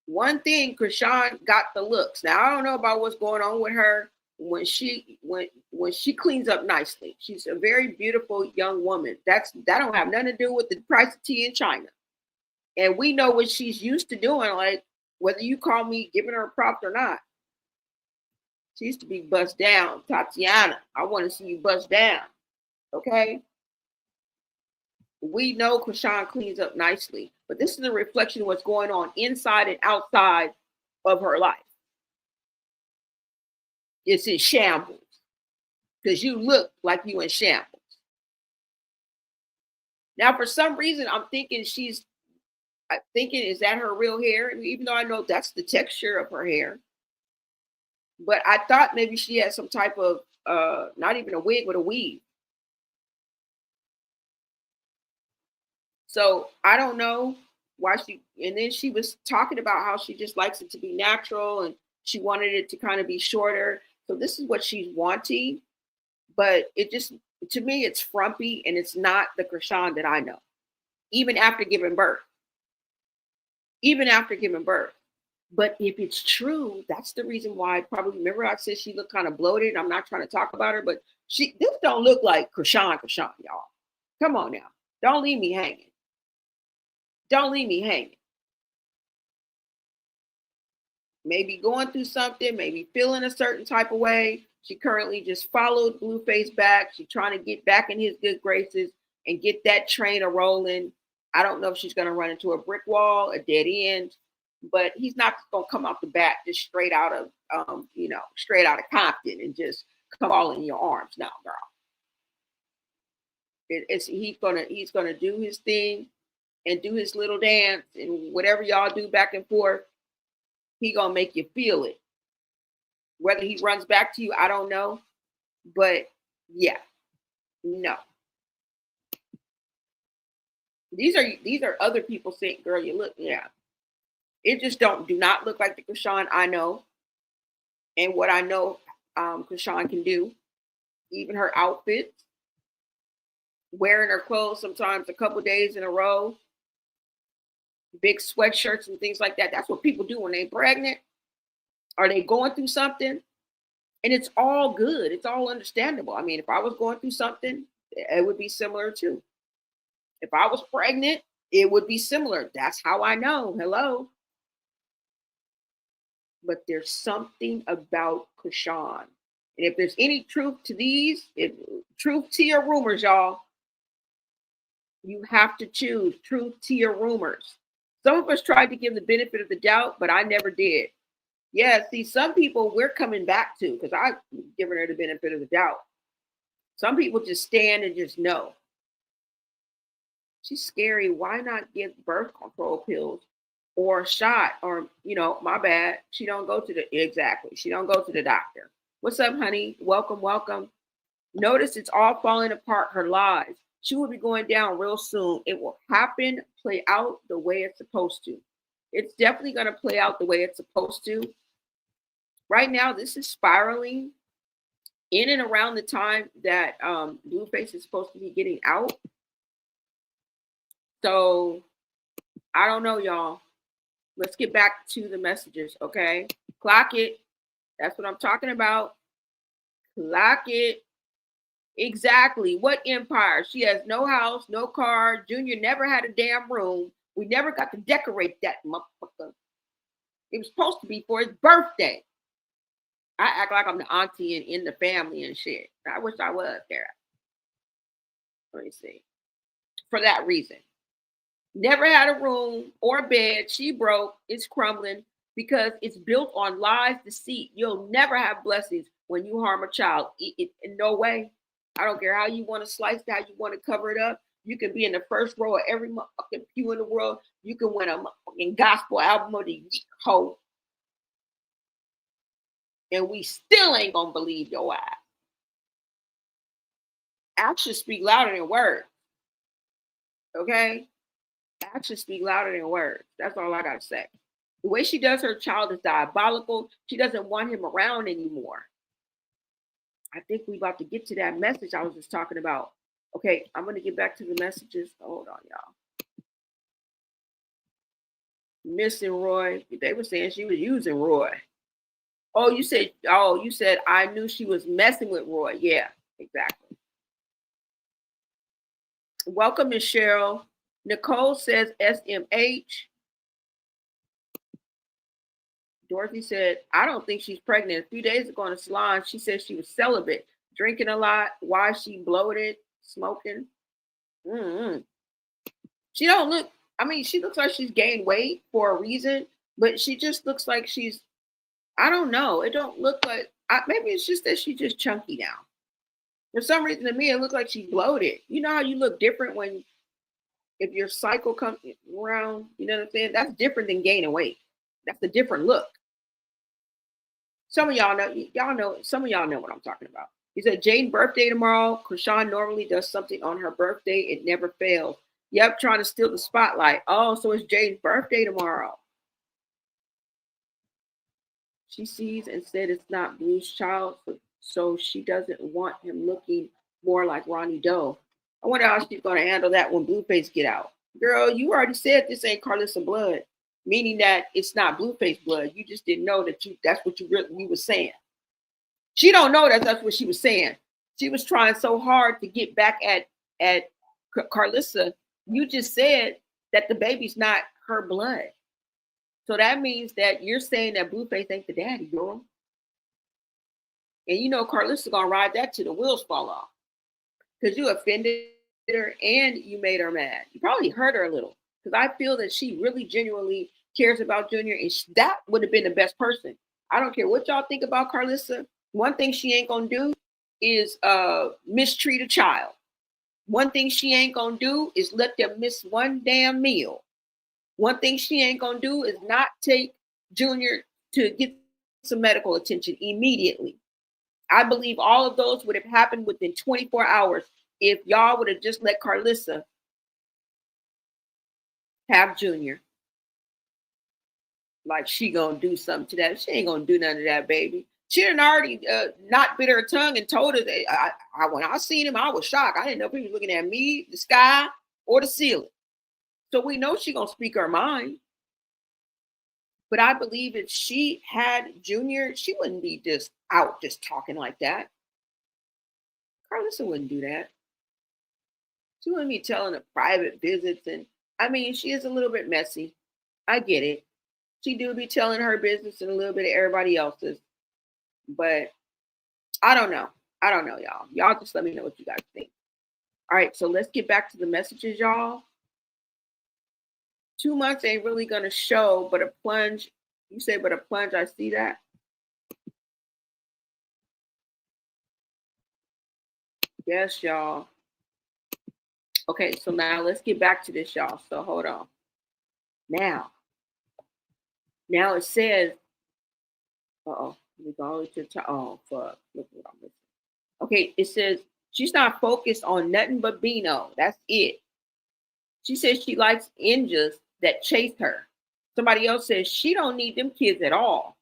One thing, Chrisean got the looks. Now I don't know about what's going on with her when she cleans up nicely. She's a very beautiful young woman. That don't have nothing to do with the price of tea in China. And we know what she's used to doing, like whether you call me giving her props or not. She used to be bust down. Tatiana, I want to see you bust down. Okay? We know Chrisean cleans up nicely, but this is a reflection of what's going on inside and outside of her life. It's in shambles because you look like you in shambles. Now, for some reason, I'm thinking she's I'm thinking, is that her real hair? I mean, even though I know that's the texture of her hair. But I thought maybe she had some type of, not even a wig, but a weave. So I don't know why and then she was talking about how she just likes it to be natural and she wanted it to kind of be shorter. So this is what she's wanting. But it just, to me, it's frumpy and it's not the Chrisean that I know, even after giving birth. Even after giving birth. But if it's true, that's the reason why. Probably, remember I said she looked kind of bloated. I'm not trying to talk about her, but this don't look like Chrisean, y'all. Come on now. Don't leave me hanging. Don't leave me hanging. Maybe going through something, maybe feeling a certain type of way. She currently just followed Blueface back. She's trying to get back in his good graces and get that train a rolling. I don't know if she's going to run into a brick wall, a dead end, but he's not going to come off the bat just straight out of, straight out of Compton and just come all in your arms now, girl. He's gonna do his thing and do his little dance and whatever y'all do back and forth. He gonna make you feel it. Whether he runs back to you, I don't know, but yeah, no. These are other people saying, "Girl, you look, yeah." It just do not look like the Chrisean I know, and what I know Chrisean can do. Even her outfits, wearing her clothes sometimes a couple days in a row, big sweatshirts and things like that. That's what people do when they're pregnant. Are they going through something? And it's all good. It's all understandable. I mean, if I was going through something, it would be similar too. If I was pregnant, it would be similar. That's how I know. Hello. But there's something about Chrisean. And if there's any truth to these, truth to your rumors, y'all, you have to choose truth to your rumors. Some of us tried to give the benefit of the doubt, but I never did. Yeah, see, some people we're coming back to because I've given her the benefit of the doubt. Some people just stand and just know. She's scary. Why not give birth control pills or a shot? Or, my bad. She don't go to the doctor. What's up, honey? Welcome, welcome. Notice it's all falling apart, her lies. She will be going down real soon. It will happen, play out the way it's supposed to. It's definitely going to play out the way it's supposed to. Right now, this is spiraling in and around the time that Blueface is supposed to be getting out. So, I don't know, y'all. Let's get back to the messages, okay? Clock it. That's what I'm talking about. Clock it. Exactly. What empire? She has no house, no car. Junior never had a damn room. We never got to decorate that motherfucker. It was supposed to be for his birthday. I act like I'm the auntie and in the family and shit. I wish I was there. Let me see. For that reason. Never had a room or a bed. She broke. It's crumbling because it's built on lies, deceit. You'll never have blessings when you harm a child. In no way. I don't care how you want to slice it, how you want to cover it up. You can be in the first row of every motherfucking pew in the world. You can win a motherfucking gospel album of the hoe. And we still ain't gonna believe your ass. Actions speak louder than words. Okay? Actions speak louder than words. That's all I gotta say. The way she does her child is diabolical. She doesn't want him around anymore. I think we're about to get to that message I was just talking about. Okay, I'm going to get back to the messages. Hold on, y'all. Missing Roy. They were saying she was using Roy. You said I knew she was messing with Roy. Yeah, exactly. Welcome, Michelle. Nicole says SMH. Dorothy said, I don't think she's pregnant. A few days ago in the salon, she said she was celibate, drinking a lot. Why she bloated, smoking? She don't look, she looks like she's gained weight for a reason, but she just looks like she's, I don't know. It don't look like, maybe it's just that she's just chunky now. For some reason to me, it looks like she's bloated. You know how you look different when If your cycle comes around, you know what I'm saying? That's different than gaining weight. That's a different look. Some of y'all know, some of y'all know what I'm talking about. He said, Jane's birthday tomorrow. Chrisean normally does something on her birthday. It never fails. Yep, trying to steal the spotlight. Oh, so it's Jane's birthday tomorrow. She sees and said it's not Blue's child, so she doesn't want him looking more like Ronnie Doe. I wonder how she's going to handle that when Blueface get out. Girl, you already said this ain't Carlissa blood, meaning that it's not Blueface blood. You just didn't know that that's what you were saying. She don't know that's what she was saying. She was trying so hard to get back at Carlissa. You just said that the baby's not her blood. So that means that you're saying that Blueface ain't the daddy, girl. And you know Carlissa's gonna ride that till the wheels fall off. Because you offended her and you made her mad. You probably hurt her a little. Because I feel that she really genuinely cares about Junior, and that would have been the best person. I don't care what y'all think about Carlissa. One thing she ain't gonna do is mistreat a child. One thing she ain't gonna do is let them miss one damn meal. One thing she ain't gonna do is not take Junior to get some medical attention immediately. I believe all of those would have happened within 24 hours if y'all would have just let Carlissa have Junior. Like she gonna do something to that. She ain't gonna do none of that, baby. She done already not bit her tongue and told her that when I seen him, I was shocked. I didn't know if he was looking at me, the sky, or the ceiling. So we know she gonna speak her mind. But I believe if she had Junior, she wouldn't be just out just talking like that. Carlissa wouldn't do that. She wouldn't be telling her private visits. And I mean, she is a little bit messy. I get it. She do be telling her business and a little bit of everybody else's. But I don't know. I don't know, y'all. Y'all just let me know what you guys think. All right, so let's get back to the messages, y'all. 2 months ain't really going to show, but a plunge. You say, but a plunge, I see that. Yes, y'all. Okay, so now let's get back to this, y'all. So hold on. Now it says, uh-oh, we go all the way to the top. Oh, fuck. Look what I'm missing. Okay, it says she's not focused on nothing but Bino. That's it. She says she likes ninjas that chase her. Somebody else says she don't need them kids at all.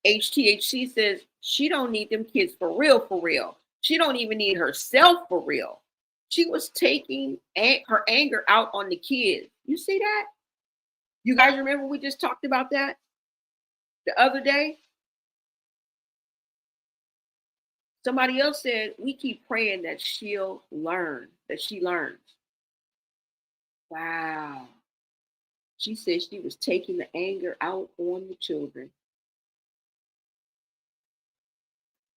HTHC says she don't need them kids for real, for real. She don't even need herself for real. She was taking her anger out on the kids. You see that? You guys remember we just talked about that the other day? Somebody else said, we keep praying that she'll learn, that she learns. Wow. She said she was taking the anger out on the children.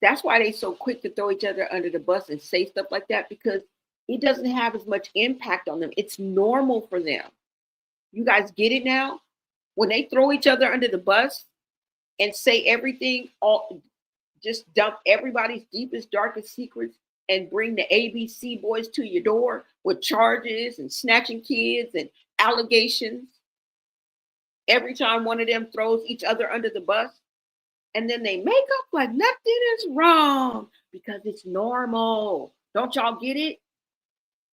That's why they so quick to throw each other under the bus and say stuff like that, because it doesn't have as much impact on them. It's normal for them. You guys get it now? When they throw each other under the bus and say everything, just dump everybody's deepest, darkest secrets and bring the ABC boys to your door with charges and snatching kids and allegations. Every time one of them throws each other under the bus, and then they make up like nothing is wrong because it's normal. Don't y'all get it?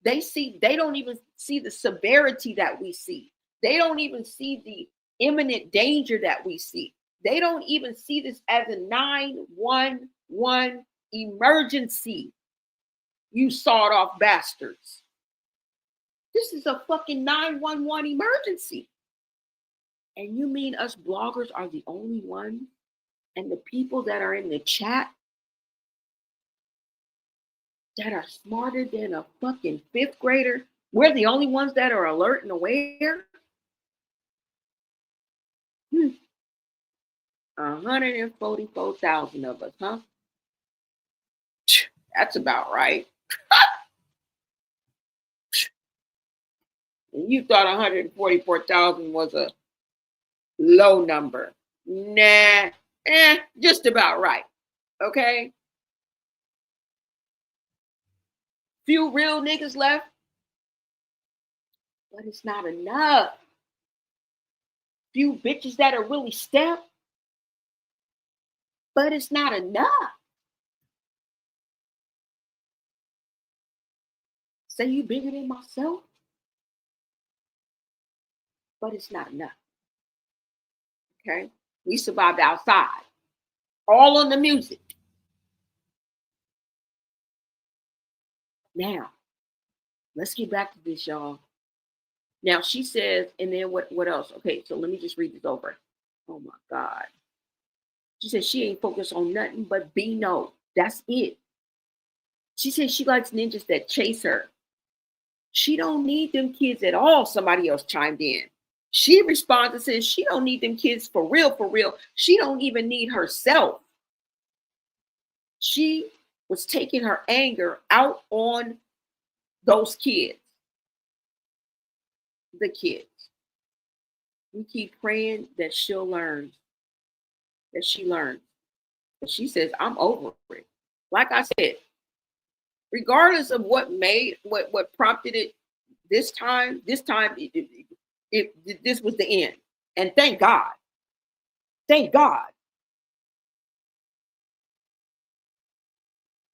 They don't even see the severity that we see. They don't even see the imminent danger that we see. They don't even see this as a 911 emergency. You sawed off bastards. This is a fucking 911 emergency. And you mean us bloggers are the only ones? And the people that are in the chat that are smarter than a fucking fifth grader, we're the only ones that are alert and aware? 144,000 of us, huh? That's about right. And you thought 144,000 was a low number. Nah, just about right. Okay? Few real niggas left. but it's not enough. Few bitches that'll really step, but it's not enough. Say you bigger than myself, but it's not enough. Okay? We survived outside, all on the music. Now, let's get back to this, y'all. Now she says, and then what else? Okay, so let me just read this over. Oh my God. She said she ain't focused on nothing but Bino. That's it. She said she likes ninjas that chase her. She don't need them kids at all, somebody else chimed in. She responds and says she don't need them kids for real, for real. She don't even need herself. She was taking her anger out on those kids. The kids. We keep praying that she'll learn, that she learns. But she says, I'm over it. Like I said, regardless of what prompted it this time this was the end. And thank God. Thank God.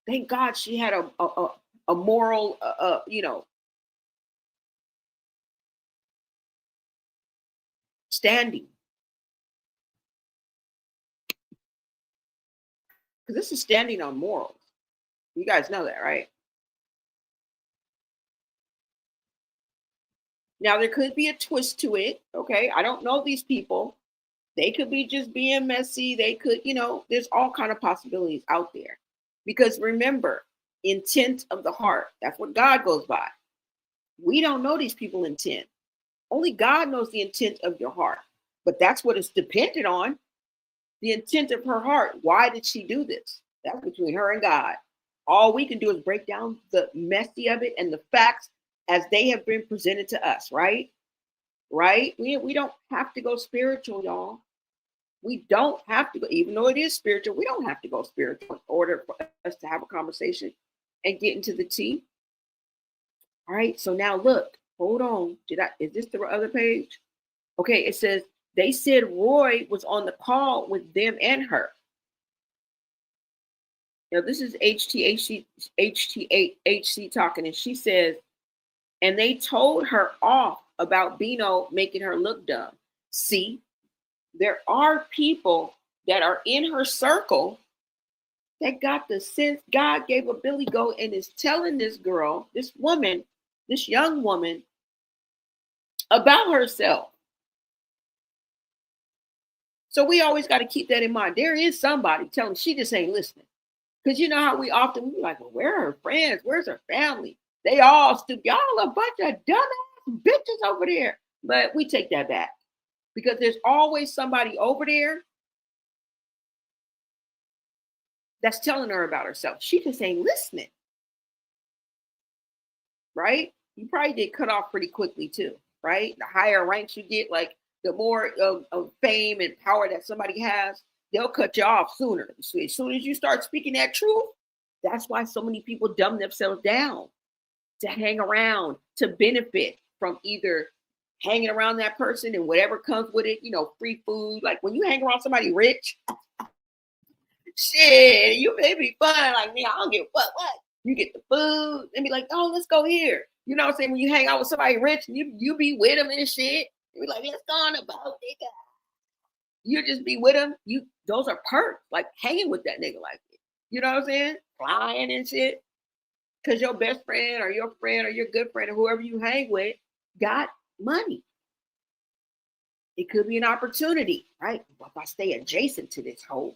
Thank God she had a moral, standing. Because this is standing on morals. You guys know that, right? Now, there could be a twist to it, okay? I don't know these people. They could be just being messy. They could, there's all kind of possibilities out there. Because remember, intent of the heart, that's what God goes by. We don't know these people intent. Only God knows the intent of your heart. But that's what it's dependent on. The intent of her heart. Why did she do this? That's between her and God. All we can do is break down the messy of it and the facts as they have been presented to us, right? Right? We don't have to go spiritual, y'all. We don't have to go, even though it is spiritual, we don't have to go spiritual in order for us to have a conversation and get into the tea. All right, so now look, hold on. Is this the other page? Okay, it says, they said Roy was on the call with them and her. Now, this is HTHC talking, and she says, and they told her off about Bino making her look dumb. See, there are people that are in her circle that got the sense God gave a Billy Goat and is telling this girl, this woman, this young woman about herself. So we always got to keep that in mind. There is somebody telling she just ain't listening. Because you know how we often be like, well, where are her friends? Where's her family? They all stupid. Y'all a bunch of dumbass bitches over there. But we take that back. Because there's always somebody over there that's telling her about herself. She just ain't listening. Right? You probably get cut off pretty quickly too. Right? The higher ranks you get, like the more of fame and power that somebody has, they'll cut you off sooner. So as soon as you start speaking that truth, that's why so many people dumb themselves down to hang around, to benefit from either hanging around that person and whatever comes with it, free food. Like when you hang around somebody rich, shit, you may be fun. Like me, I don't give what. You get the food and be like, oh, let's go here. You know what I'm saying? When you hang out with somebody rich, you be with them and shit. You be like, let's go on about nigga. You just be with them. Those are perks, like hanging with that nigga like that. You know what I'm saying? Flying and shit. Because your best friend or your good friend or whoever you hang with got money. It could be an opportunity, right? But if I stay adjacent to this hoe,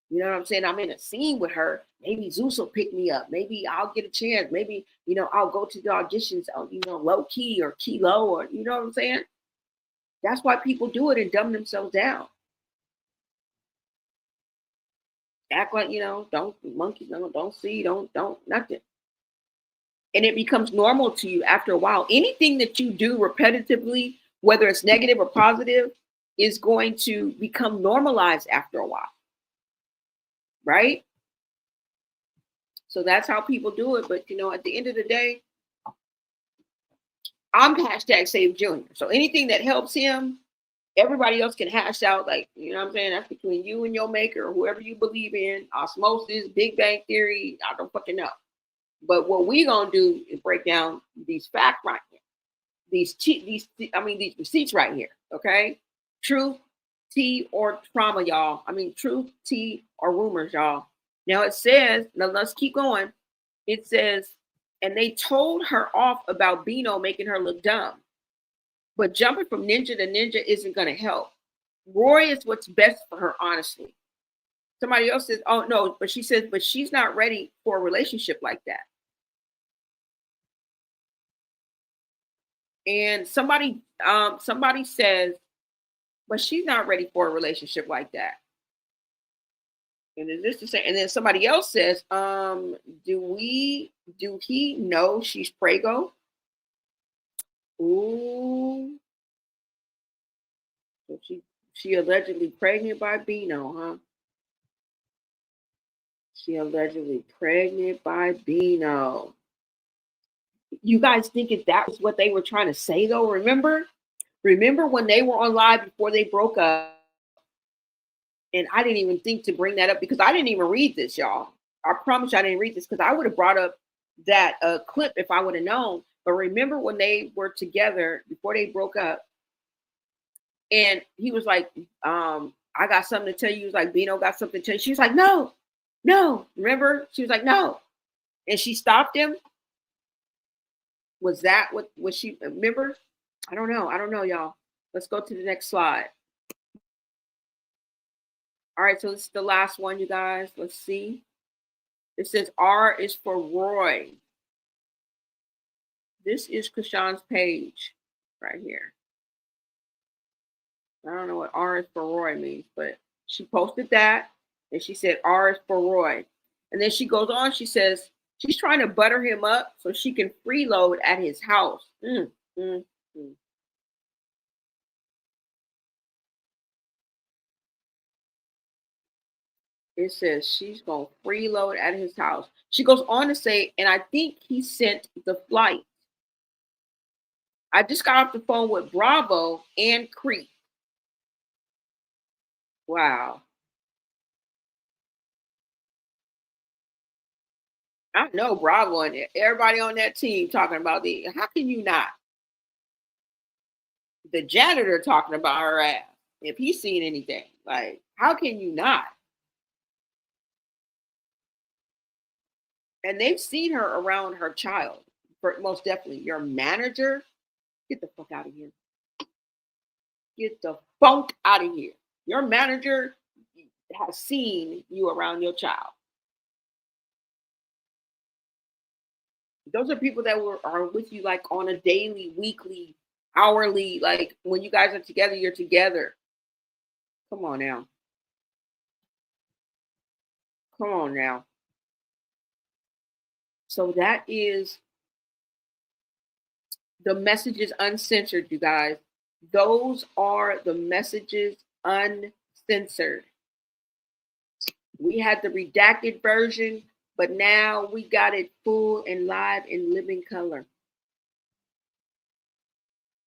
you know what I'm saying? I'm in a scene with her. Maybe Zeus will pick me up. Maybe I'll get a chance. Maybe, I'll go to the auditions, low key or key low, or you know what I'm saying? That's why people do it and dumb themselves down. Act like, don't monkey, don't see, don't nothing. And it becomes normal to you after a while. Anything that you do repetitively, whether it's negative or positive, is going to become normalized after a while. Right? So that's how people do it. But, at the end of the day, I'm hashtag Save Junior. So anything that helps him, everybody else can hash out. Like, you know what I'm saying? That's between you and your maker, or whoever you believe in. Osmosis, Big Bang Theory. I don't fucking know. But what we gonna do is break down these facts right here. These receipts right here. Okay, truth, tea, or trauma, y'all. Truth, tea, or rumors, y'all. Now it says. Now let's keep going. It says, and they told her off about Bino making her look dumb. But jumping from ninja to ninja isn't going to help. Roy is what's best for her, honestly. Somebody else says, oh, no, but she says, but she's not ready for a relationship like that. And somebody says, but she's not ready for a relationship like that. And is this the same? And then somebody else says, do he know she's prego? Ooh. So she allegedly pregnant by Bino, huh? She allegedly pregnant by Bino. You guys thinking that was what they were trying to say, though? Remember when they were on live before they broke up? And I didn't even think to bring that up because I didn't even read this, y'all. I promise you I didn't read this because I would have brought up that clip if I would have known. But remember when they were together before they broke up, and he was like, I got something to tell you. He was like, Bino got something to tell you. She was like, no. Remember? She was like, no. And she stopped him. Was that what was she? Remember? I don't know, y'all. Let's go to the next slide. All right, so this is the last one, you guys. Let's see. It says R is for Roy. This is Chrisean's page right here. I don't know what R is for Roy means, but she posted that and she said R is for Roy. And then she goes on, she says she's trying to butter him up so she can freeload at his house. It says she's going to freeload at his house. She goes on to say, and I think he sent the flight. I just got off the phone with Bravo and Creep. Wow. I know Bravo and everybody on that team talking about the. How can you not? The janitor talking about her ass. If he's seen anything, like, how can you not? And they've seen her around her child. For most definitely, your manager, get the fuck out of here. Get the funk out of here. Your manager has seen you around your child. Those are people that are with you like on a daily, weekly, hourly, like when you guys are together, you're together. Come on now. Come on now. So that is the messages uncensored, you guys. Those are the messages uncensored. We had the redacted version, but now we got it full and live in living color.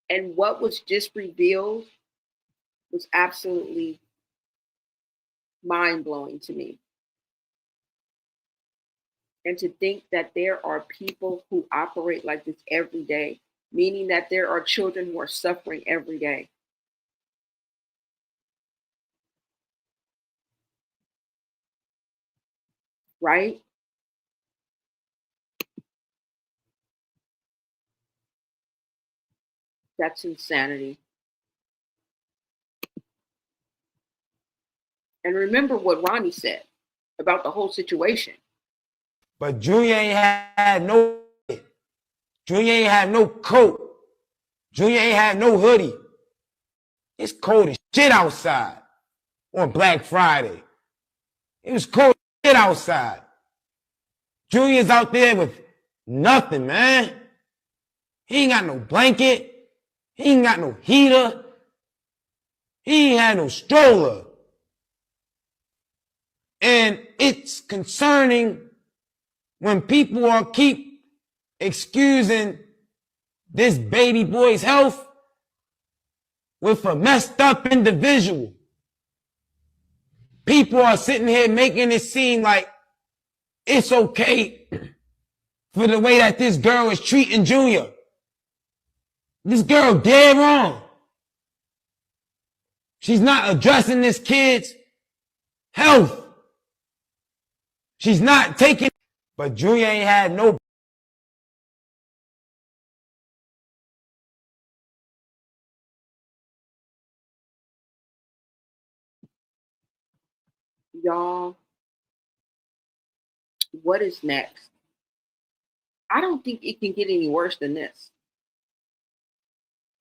And what was just revealed was absolutely mind-blowing to me. And to think that there are people who operate like this every day, meaning that there are children who are suffering every day. Right? That's insanity. And remember what Ronnie said about the whole situation. But Junior ain't had no coat. Junior ain't had no hoodie. It's cold as shit outside on Black Friday. It was cold as shit outside. Junior's out there with nothing, man. He ain't got no blanket. He ain't got no heater. He ain't had no stroller. And it's concerning when people keep excusing this baby boy's health with a messed up individual. People are sitting here making it seem like it's okay for the way that this girl is treating Junior. This girl dead wrong. She's not addressing this kid's health. She's not taking, but Junior ain't had no. Y'all, what is next? I don't think it can get any worse than this.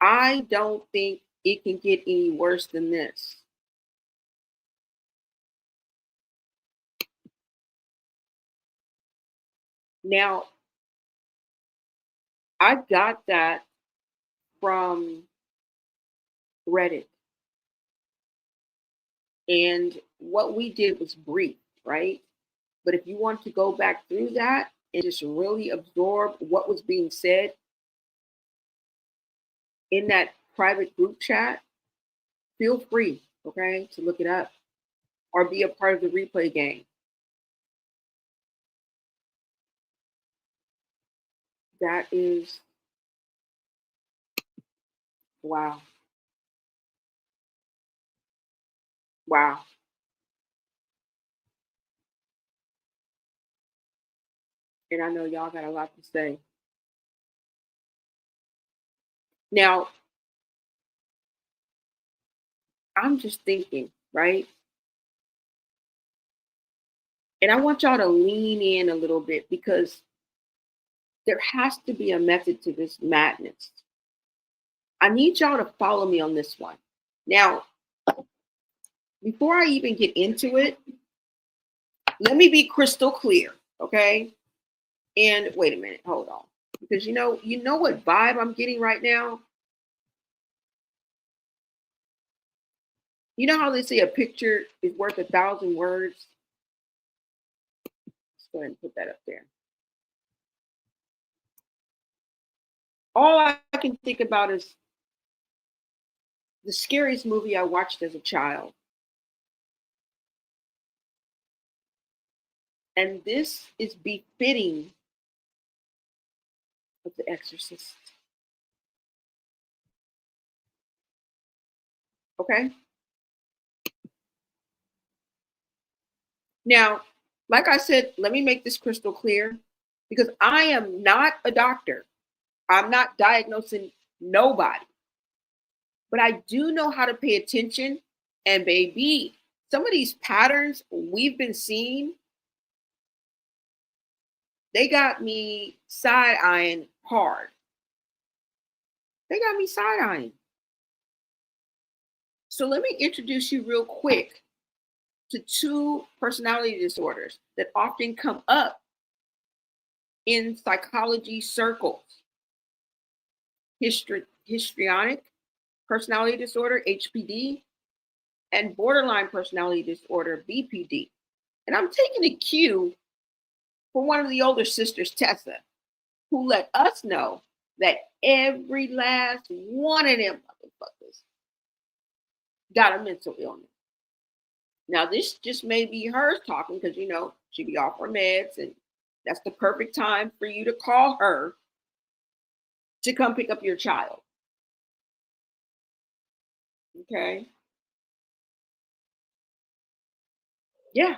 I don't think it can get any worse than this. Now, I got that from Reddit. And what we did was brief, right? But if you want to go back through that and just really absorb what was being said in that private group chat, feel free, okay, to look it up or be a part of the replay game. That is, wow. Wow. And I know y'all got a lot to say. Now, I'm just thinking, right? And I want y'all to lean in a little bit because there has to be a method to this madness. I need y'all to follow me on this one. Now, before I even get into it, let me be crystal clear, okay? And wait a minute, hold on. Because you know what vibe I'm getting right now? You know how they say a picture is worth 1,000 words? Let's go ahead and put that up there. All I can think about is the scariest movie I watched as a child. And this is befitting of The Exorcist. Okay? Now, like I said, let me make this crystal clear because I am not a doctor. I'm not diagnosing nobody. But I do know how to pay attention. And baby, some of these patterns we've been seeing, they got me side-eyeing hard. They got me side-eyeing. So let me introduce you real quick to two personality disorders that often come up in psychology circles. Histrionic personality disorder, HPD, and borderline personality disorder, BPD. And I'm taking a cue from one of the older sisters, Tessa, who let us know that every last one of them motherfuckers got a mental illness. Now, this just may be hers talking because, you know, she be off her meds, and that's the perfect time for you to call her to come pick up your child. Okay? Yeah.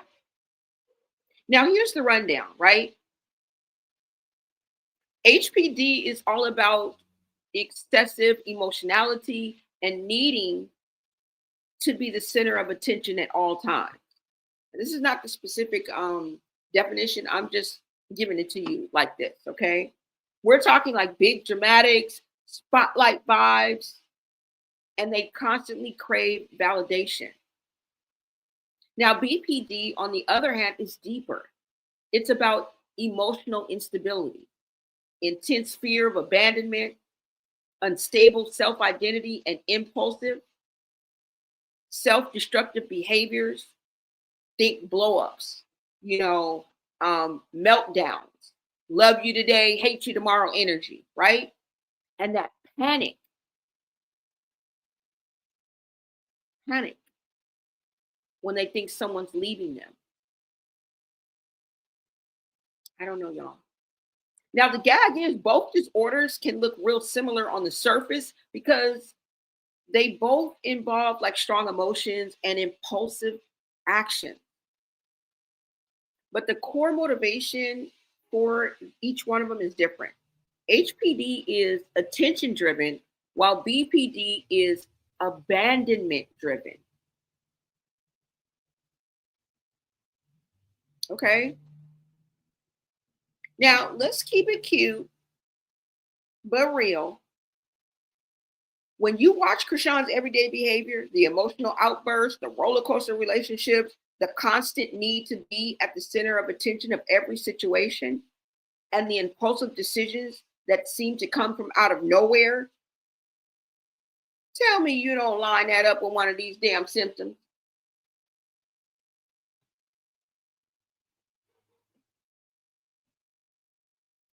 Now, here's the rundown, right? HPD is all about excessive emotionality and needing to be the center of attention at all times. And this is not the specific definition. I'm just giving it to you like this, okay? We're talking like big dramatics, spotlight vibes, and they constantly crave validation. Now, BPD, on the other hand, is deeper. It's about emotional instability, intense fear of abandonment, unstable self-identity, and impulsive, self-destructive behaviors. Think blow-ups, meltdowns, love you today, hate you tomorrow energy, right? And that panic when they think someone's leaving them. I don't know, y'all. Now, the gag is both disorders can look real similar on the surface because they both involve like strong emotions and impulsive action. But the core motivation for each one of them is different. HPD is attention driven, while BPD is abandonment driven. Okay. Now, let's keep it cute, but real. When you watch Chrisean's everyday behavior, the emotional outbursts, the roller coaster relationships, the constant need to be at the center of attention of every situation, and the impulsive decisions that seem to come from out of nowhere, tell me you don't line that up with one of these damn symptoms.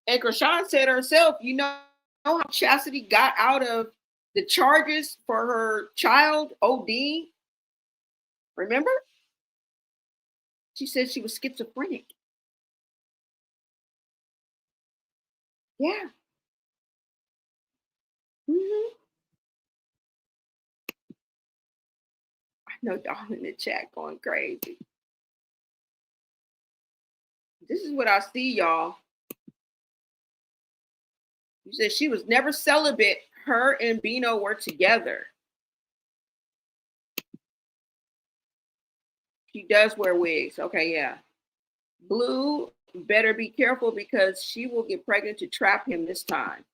And Chrisean said herself, you know how Chassity got out of the charges for her child OD? Remember? She said she was schizophrenic. Yeah. Mm-hmm. I know y'all in the chat going crazy. This is what I see, y'all. You said she was never celibate. Her and Bino were together. She does wear wigs. Okay, yeah. Blue better be careful because she will get pregnant to trap him this time.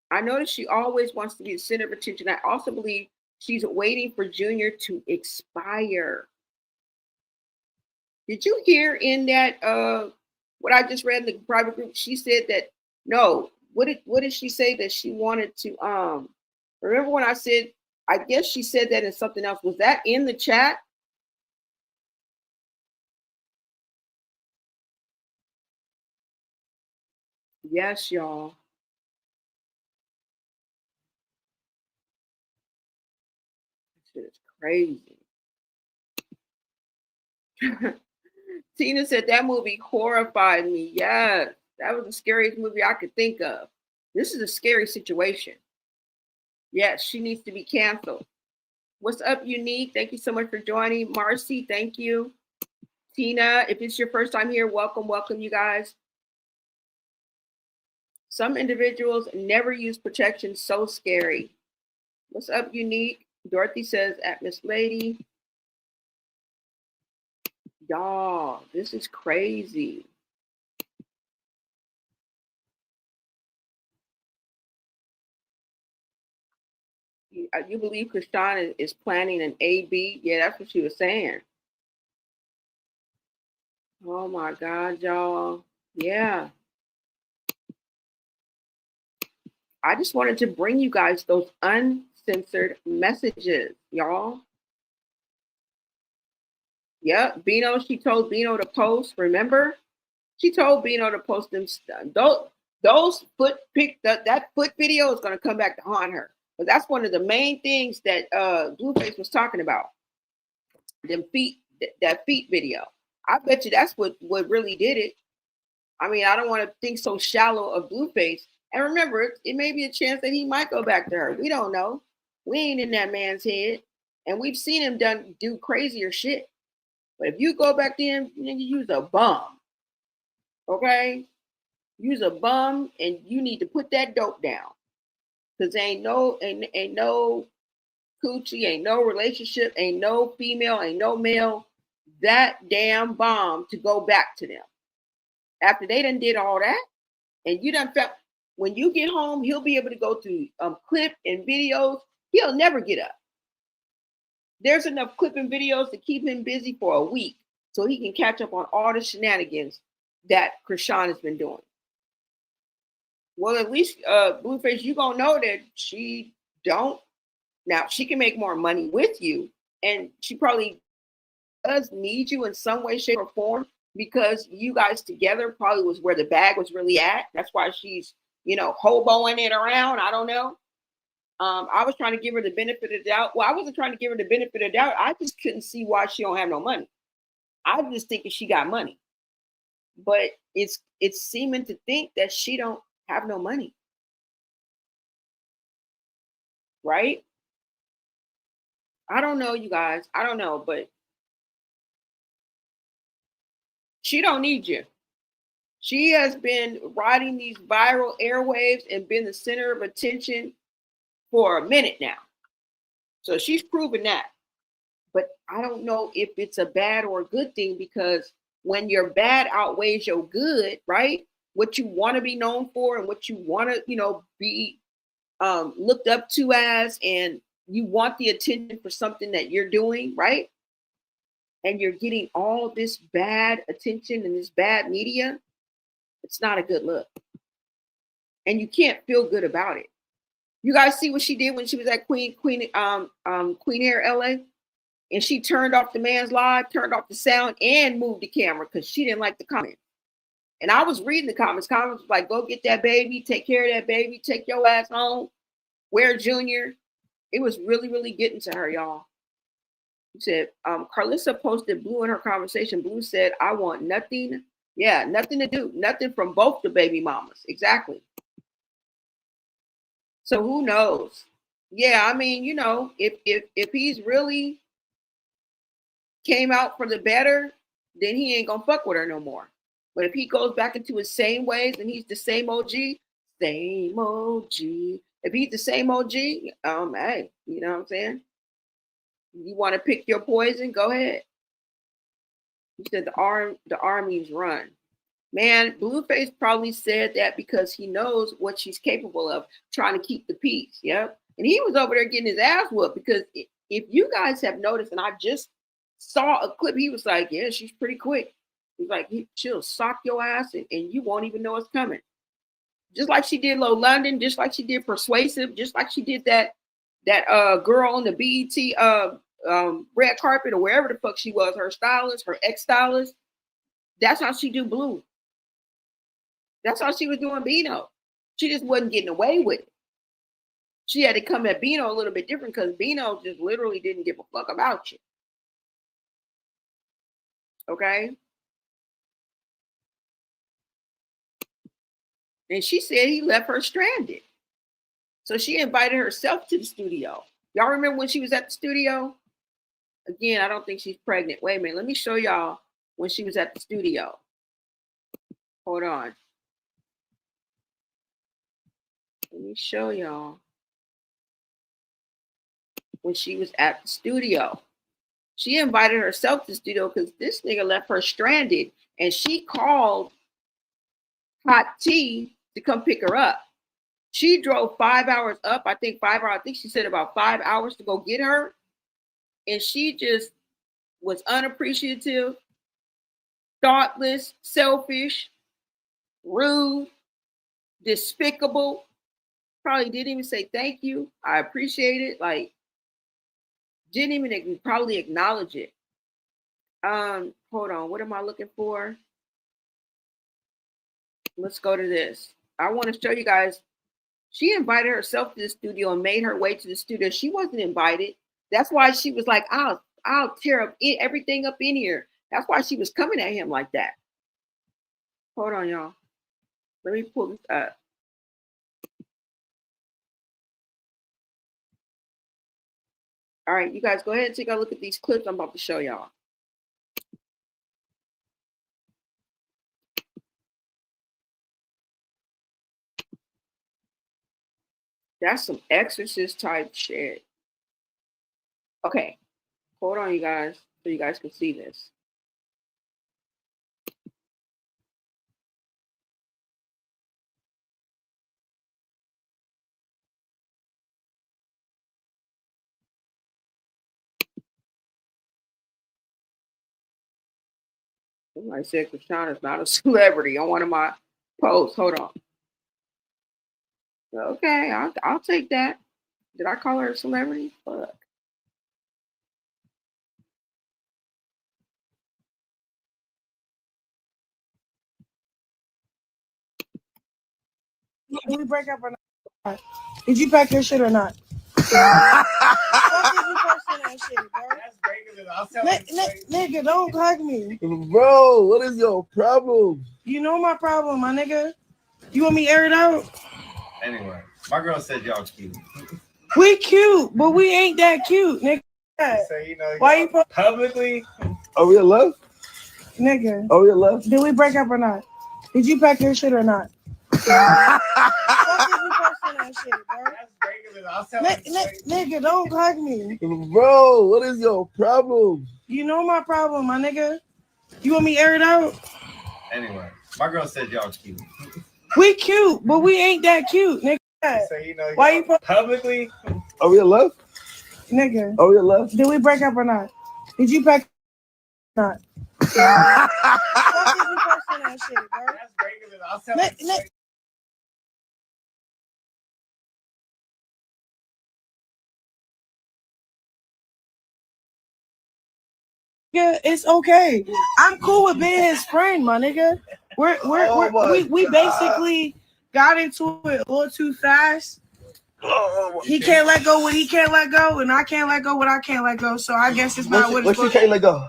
I notice she always wants to be the center of attention. I also believe she's waiting for Junior to expire. Did you hear in that what I just read in the private group? She said that no. What did she say that she wanted to remember when I said, I guess she said that in something else. Was that in the chat? Yes, y'all. This is crazy. Tina said that movie horrified me. Yes, that was the scariest movie I could think of. This is a scary situation. Yes, she needs to be canceled. What's up, Unique? Thank you so much for joining. Marcy, thank you. Tina, if it's your first time here, welcome, you guys. Some individuals never use protection. So scary. What's up, Unique? Dorothy says at Miss Lady. Y'all, this is crazy. You believe Chrisean is planning an AB? Yeah, that's what she was saying. Oh my God, y'all. Yeah. I just wanted to bring you guys those uncensored messages, y'all. Yeah, Bino, she told Bino to post, remember? She told Bino to post them. Those foot pic, that foot video is going to come back to haunt her. But that's one of the main things that Blueface was talking about. Them feet, that feet video. I bet you that's what really did it. I mean, I don't want to think so shallow of Blueface. And remember, it may be a chance that he might go back to her. We don't know. We ain't in that man's head. And we've seen him do crazier shit. But if you go back to him, you use a bum. Okay? Use a bum and you need to put that dope down. Because ain't no coochie, ain't no relationship, ain't no female, ain't no male, that damn bomb to go back to them. After they done did all that, and you done felt, when you get home, he'll be able to go through clip and videos. He'll never get up. There's enough clip and videos to keep him busy for a week so he can catch up on all the shenanigans that Chrisean has been doing. Well, at least Blueface, you gonna know that she don't. Now, she can make more money with you, and she probably does need you in some way, shape, or form, because you guys together probably was where the bag was really at. That's why she's, hoboing it around. I don't know. I was trying to give her the benefit of the doubt. Well, I wasn't trying to give her the benefit of the doubt. I just couldn't see why she don't have no money. I was just thinking she got money. But it's seeming to think that she don't have no money. Right? I don't know, you guys. I don't know, but she don't need you. She has been riding these viral airwaves and been the center of attention for a minute now. So she's proven that. But I don't know if it's a bad or a good thing, because when your bad outweighs your good, right? What you want to be known for and what you want to, be looked up to as, and you want the attention for something that you're doing, right? And you're getting all this bad attention and this bad media, it's not a good look. And you can't feel good about it. You guys see what she did when she was at Queen Hair LA? And she turned off the man's live, turned off the sound, and moved the camera because she didn't like the comments. And I was reading the comments. Comments was like, go get that baby, take care of that baby, take your ass home, wear Junior. It was really, really getting to her, y'all. She said, Carlissa posted Blue in her conversation. Blue said, I want nothing. Yeah, nothing to do. Nothing from both the baby mamas. Exactly. So who knows? Yeah, I mean, if he's really came out for the better, then he ain't gonna fuck with her no more. But if he goes back into his same ways and he's the same OG, same OG. If he's the same OG, hey, you know what I'm saying? You want to pick your poison? Go ahead. He said the armies run. Man, Blueface probably said that because he knows what she's capable of, trying to keep the peace. Yep. And he was over there getting his ass whooped, because if you guys have noticed, and I just saw a clip, he was like, yeah, she's pretty quick. He's like, she'll sock your ass and you won't even know it's coming. Just like she did Low London, just like she did Persuasive, just like she did that girl on the BET red carpet or wherever the fuck she was, her stylist, her ex-stylist. That's how she do Blue. That's how she was doing Bino. She just wasn't getting away with it. She had to come at Bino a little bit different, because Bino just literally didn't give a fuck about you. Okay? And she said he left her stranded. So she invited herself to the studio. Y'all remember when she was at the studio? Again, I don't think she's pregnant. Wait a minute. Let me show y'all when she was at the studio. Hold on. Let me show y'all when she was at the studio. She invited herself to the studio because this nigga left her stranded, and she called Hot T to come pick her up. She drove 5 hours up. I think 5 hours. I think she said about 5 hours to go get her. And she just was unappreciative, thoughtless, selfish, rude, despicable. Probably didn't even say thank you. I appreciate it. Like, didn't even probably acknowledge it. Hold on. What am I looking for? Let's go to this. I want to show you guys. She invited herself to the studio and made her way to the studio. She wasn't invited. That's why she was like, I'll tear up everything up in here. That's why she was coming at him like that. Hold on, y'all. Let me pull this up. All right, you guys go ahead and take a look at these clips I'm about to show y'all. That's some exorcist type shit. Okay, hold on, you guys, so you guys can see this. Somebody said Chrisean is not a celebrity on one of my posts. Hold on. Okay, I'll take that. Did I call her a celebrity? Fuck. Did we break up or not? Did you pack your shit or not? Fuck is you posting that shit, bro? Nigga, don't hug me. Bro, what is your problem? You know my problem, my nigga. You want me to air it out? Anyway, my girl said y'all cute. We cute, but we ain't that cute, nigga. So, you know, Why you publicly? Are we in love? Nigga, Are we in love? did we break up or not? Did you pack your shit or not? Fuck is you posting that shit, bro? Nigga, don't hug me. Bro, what is your problem? You know my problem, my nigga. You want me to air it out? Anyway, my girl said y'all cute. We cute, but we ain't that cute, nigga. So, you know, Why you publicly? Are we in love? Nigga, Are we in love? did we break up or not? Did you pack or not? Fuck is you posting that shit, bro? Nigga, it's okay. I'm cool with being his friend, my nigga. We basically got into it a little too fast. He can't let go what he can't let go, and I can't let go what I can't let go. So I guess it's not what it's What you can't let go?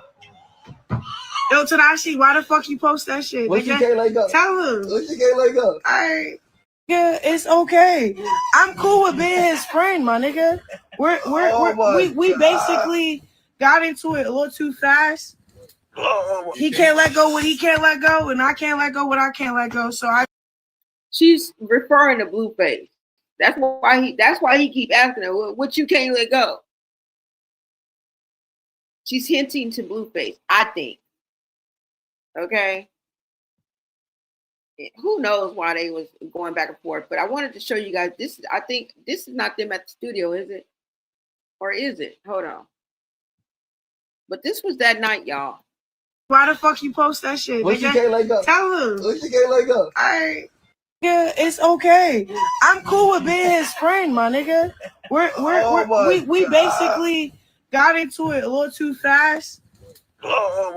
Yo, Tadashi, why the fuck you post that shit? What nigga? you can't let go? Tell him. What you can't let go? Alright. Yeah, it's okay. I'm cool with being his friend, my nigga. We basically got into it a little too fast. He can't let go what he can't let go, and I can't let go what I can't let go. So She's referring to Blueface. That's why he keep asking her what you can't let go. She's hinting to Blueface, I think. Okay. Who knows why they was going back and forth, but I wanted to show you guys this. I think this is not them at the studio, is it? Or is it? Hold on. But this was that night, y'all. why the fuck you post that shit? What nigga? you can't let go? Tell him. What you can't let go? Alright. Yeah, it's okay. I'm cool with being his friend, my nigga. We basically got into it a little too fast.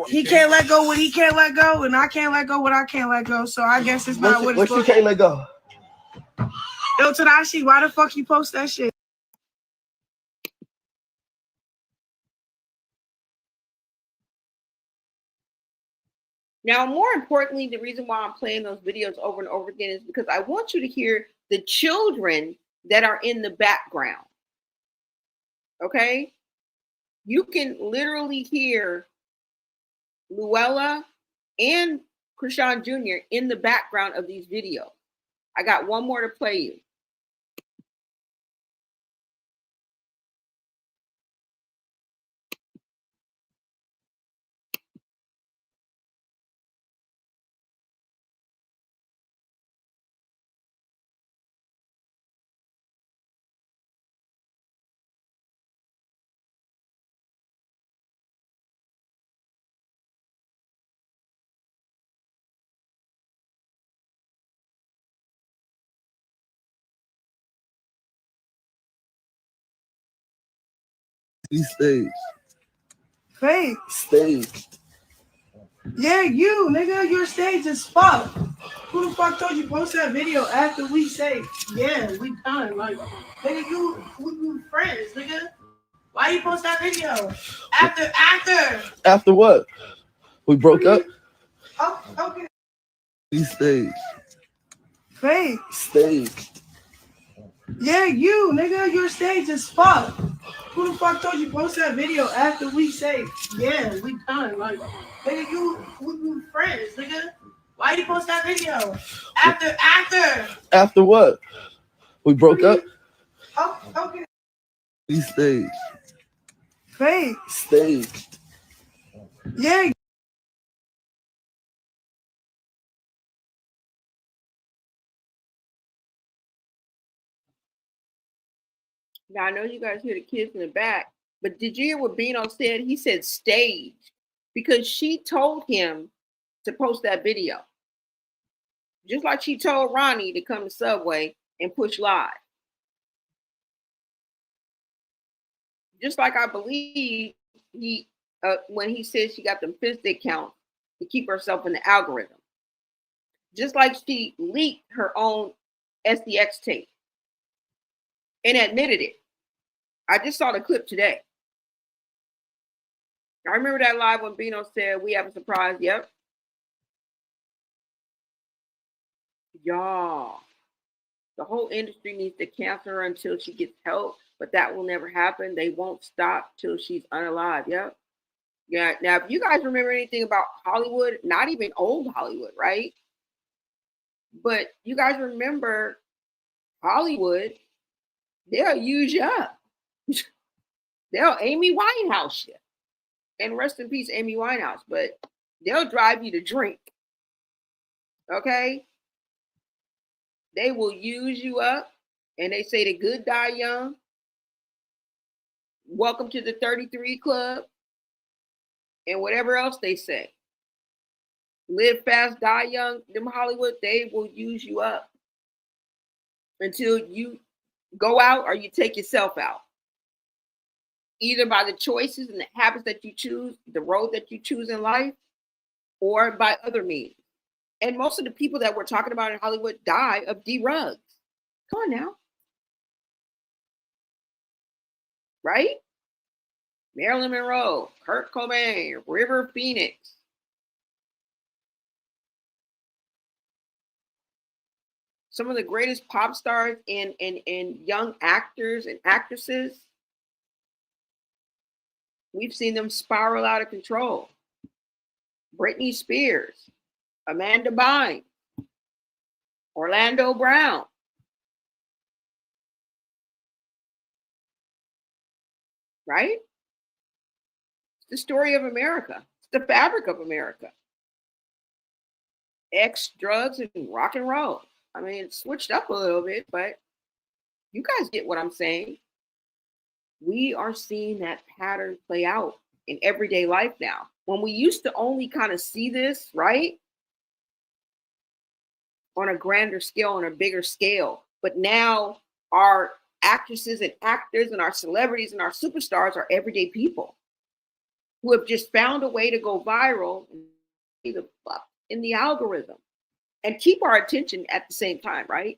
He can't let go what he can't let go, and I can't let go what I can't let go. So I guess it's not what it's What you can't let go? Yo, Tadashi, why the fuck you post that shit? Now, more importantly, the reason why I'm playing those videos over and over again is because I want you to hear the children that are in the background. Okay? You can literally hear Luella and Chrisean Jr. in the background of these videos. I got one more to play you. He stayed. Fake. Stage. Yeah, you, nigga, your stage is fuck. Who the fuck told you post that video after we say, yeah, we done? Like, nigga, we friends, nigga. Why you post that video? After. After what? We broke up? Oh, okay. He stayed. Fake. Stage. Yeah, you, nigga, your stage is fuck. Who the fuck told you post that video after we say, yeah, we done? Like, nigga, we friends, nigga. Why you post that video? After. After what? We broke up? Oh, okay. He stayed. Fake. Stage. Yeah. Now, I know you guys hear the kids in the back, but did you hear what Bino said? He said stage because she told him to post that video. Just like she told Ronnie to come to Subway and push live. Just like I believe he, when he said she got them fist count to keep herself in the algorithm. Just like she leaked her own SDX tape and admitted it. I just saw the clip today. I remember that live when Bino said, we have a surprise. Yep. Y'all, the whole industry needs to cancel her until she gets help, but that will never happen. They won't stop till she's unalive. Yep. Yeah. Now, if you guys remember anything about Hollywood, not even old Hollywood, right? But you guys remember Hollywood, they'll use you up. They'll Amy Winehouse you. And rest in peace, Amy Winehouse. But they'll drive you to drink. Okay? They will use you up. And they say the good die young. Welcome to the 33 Club. And whatever else they say. Live fast, die young. Them Hollywood, they will use you up. Until you go out or you take yourself out. Either by the choices and the habits that you choose, the road that you choose in life, or by other means. And most of the people that we're talking about in Hollywood die of drugs. Come on now. Right? Marilyn Monroe, Kurt Cobain, River Phoenix. Some of the greatest pop stars and young actors and actresses, we've seen them spiral out of control. Britney Spears, Amanda Bynes, Orlando Brown. Right? It's the story of America. It's the fabric of America. X, drugs, and rock and roll. I mean, it switched up a little bit, but you guys get what I'm saying. We are seeing that pattern play out in everyday life now. When we used to only kind of see this, right? On a grander scale, on a bigger scale. But now our actresses and actors and our celebrities and our superstars are everyday people who have just found a way to go viral in the algorithm and keep our attention at the same time, right?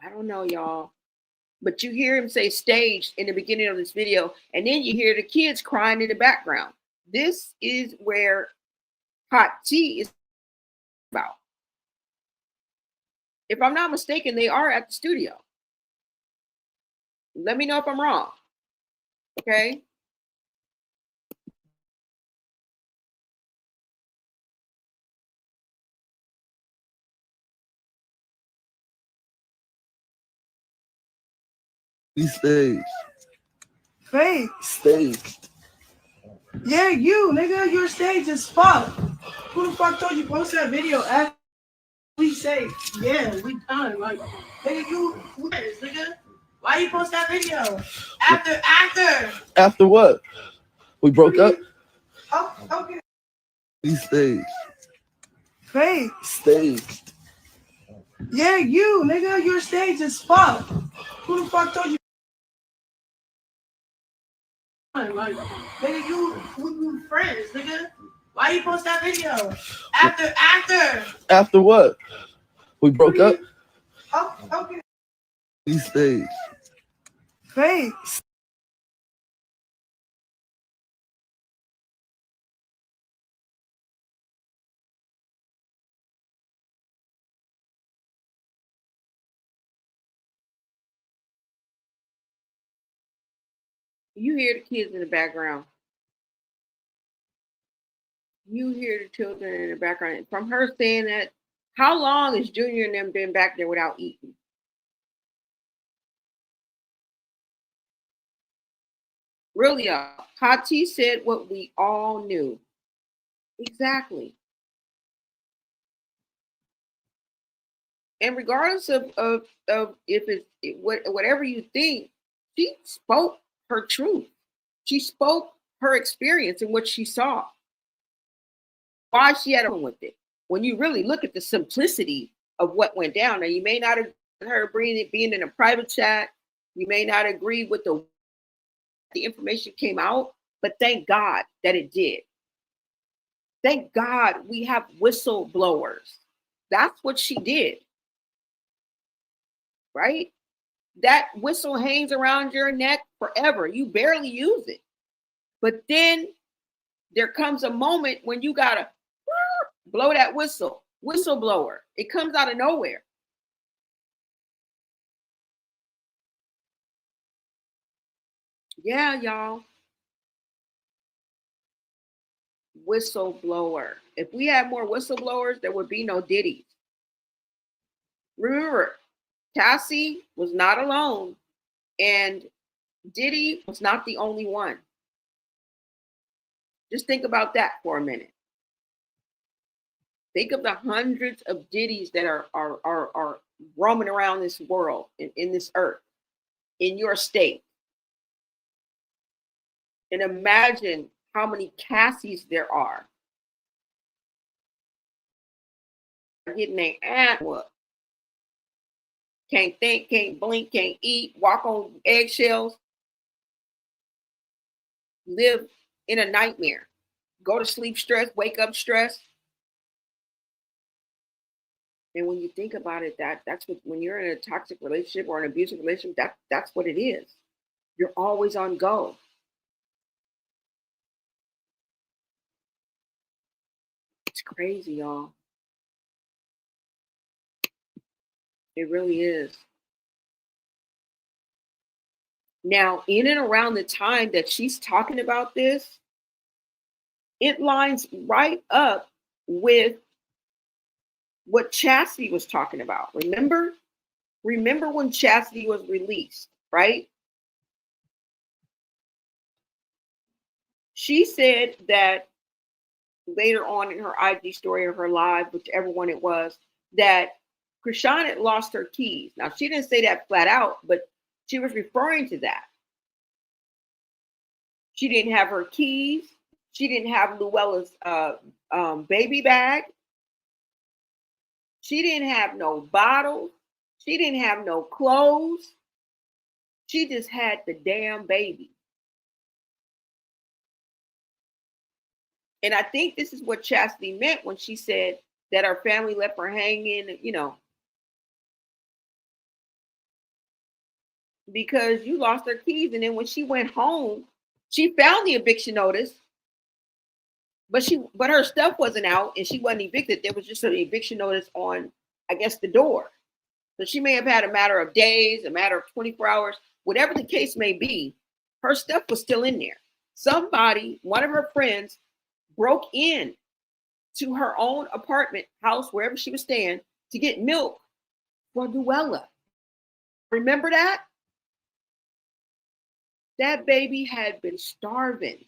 I don't know, y'all. But you hear him say staged in the beginning of this video, and then you hear the kids crying in the background. This is where Hot Tea is about. If I'm not mistaken, they are at the studio. Let me know if I'm wrong. Okay? We staged. Fave. Staged. Yeah, you, nigga, you're staged as fuck. Who the fuck told you post that video after we say, yeah, we done? Like, nigga, you, nigga. Why you post that video? After what? We broke up? Oh, okay. We staged. Fave. Staged. Yeah, you, nigga, you're staged as fuck. Who the fuck told you? Like, nigga, you friends, nigga. Why you post that video? After what? We broke up? Oh, okay. We staged. Fave. You hear the kids in the background. You hear the children in the background. From her saying that, how long has Junior and them been back there without eating? Really, Hati said what we all knew. Exactly. And regardless of if it's whatever you think, she spoke her truth. She spoke her experience and what she saw. Why she had a problem with it. When you really look at the simplicity of what went down, now you may not agree with her being in a private chat. You may not agree with the information came out, but thank God that it did. Thank God we have whistleblowers. That's what she did. right? That whistle hangs around your neck forever. You barely use it. But then there comes a moment when you gotta blow that whistleblower. It comes out of nowhere. Yeah, y'all. Whistleblower. If we had more whistleblowers, there would be no Diddy's. Remember, Cassie was not alone, and Diddy was not the only one. Just think about that for a minute. Think of the hundreds of Diddy's that are roaming around this world, in this earth, in your state. And imagine how many Cassies there are. Getting their ass whooped. Can't think, can't blink, can't eat, walk on eggshells, live in a nightmare, go to sleep stressed, wake up stressed. And when you think about it, that's what, when you're in a toxic relationship or an abusive relationship, that's what it is. You're always on go. It's crazy, y'all. It really is. Now, in and around the time that she's talking about this, it lines right up with what Chassity was talking about. Remember when Chassity was released, right? She said that later on in her IG story or her live, whichever one it was, that Chrisean had lost her keys. Now, she didn't say that flat out, but she was referring to that. She didn't have her keys. She didn't have Luella's baby bag. She didn't have no bottles. She didn't have no clothes. She just had the damn baby. And I think this is what Chassity meant when she said that her family left her hanging, because you lost her keys. And then when she went home, she found the eviction notice, but her stuff wasn't out and she wasn't evicted. There was just an eviction notice on, I guess, the door. So she may have had a matter of days, a matter of 24 hours, whatever the case may be, her stuff was still in there. Somebody, one of her friends, broke in to her own apartment, house, wherever she was staying, to get milk for Luella. Remember that? That baby had been starving.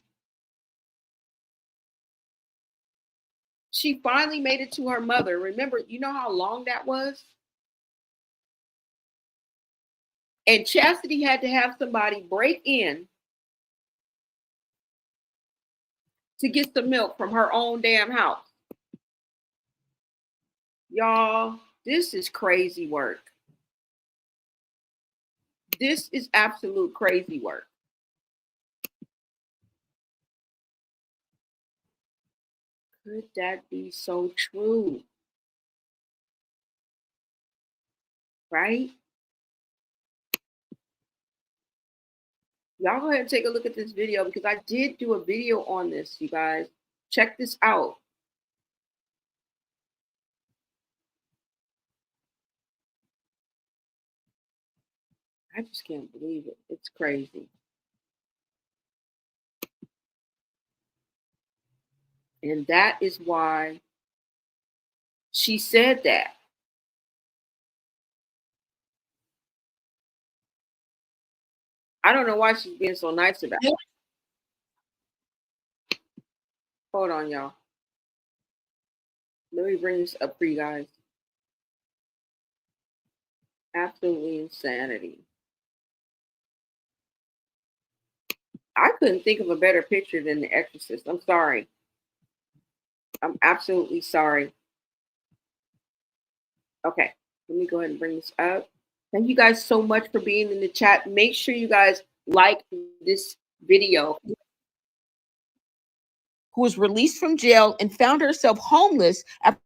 She finally made it to her mother. Remember, you know how long that was? And Chassity had to have somebody break in to get the milk from her own damn house. Y'all, this is crazy work. This is absolute crazy work. Could that be so true? Right? Y'all go ahead and take a look at this video because I did do a video on this, you guys. Check this out. I just can't believe it. It's crazy. And that is why she said that. I don't know why she's being so nice about it. Hold on, y'all. Let me bring this up for you guys. Absolutely insanity. I couldn't think of a better picture than The Exorcist. I'm sorry. I'm absolutely sorry. Okay, let me go ahead and bring this up. Thank you guys so much for being in the chat. Make sure you guys like this video. Who was released from jail and found herself homeless after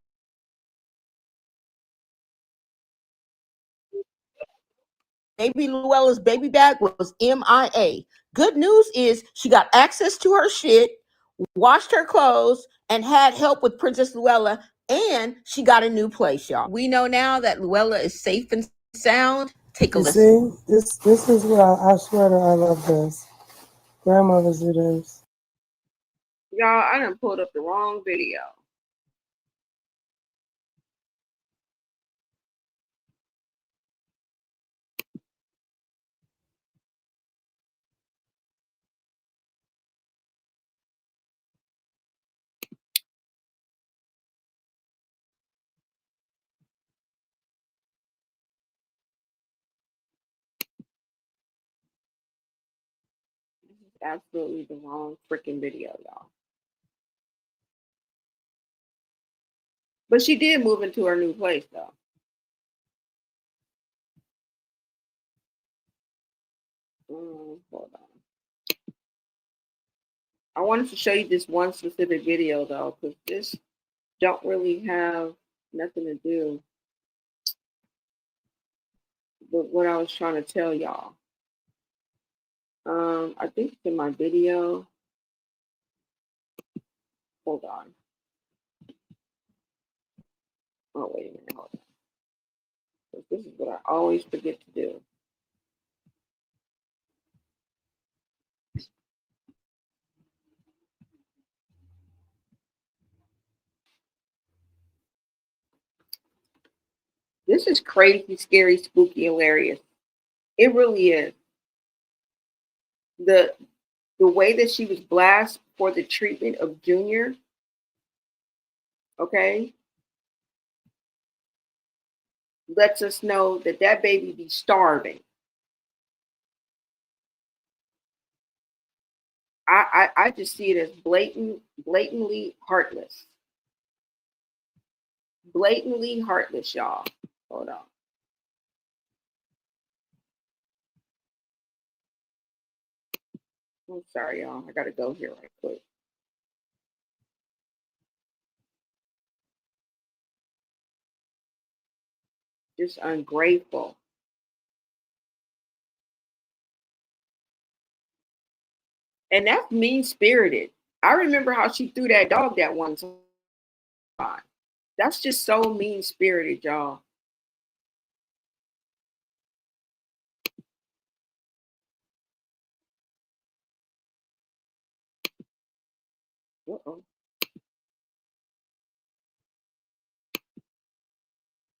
Baby Luella's baby bag was MIA. Good news is she got access to her shit, washed her clothes, and had help with Princess Luella, and she got a new place, y'all. We know now that Luella is safe and sound. Take a You listen. see, this is what I swear to I love this. Grandmothers do this. Y'all, I done pulled up the wrong video. This is absolutely the wrong freaking video, y'all. But she did move into her new place, though. Hold on. I wanted to show you this one specific video, though, because this don't really have nothing to do with what I was trying to tell y'all. I think it's in my video. Hold on. Oh, wait a minute. Hold on. This is what I always forget to do. This is crazy, scary, spooky, hilarious. It really is. The way that she was blasted for the treatment of Junior, okay, lets us know that that baby be starving. I just see it as blatantly heartless. Blatantly heartless, y'all. Hold on. I'm sorry, y'all. I gotta go here right quick. Just ungrateful. And that's mean spirited. I remember how she threw that dog that one time. That's just so mean spirited, y'all. Uh-oh.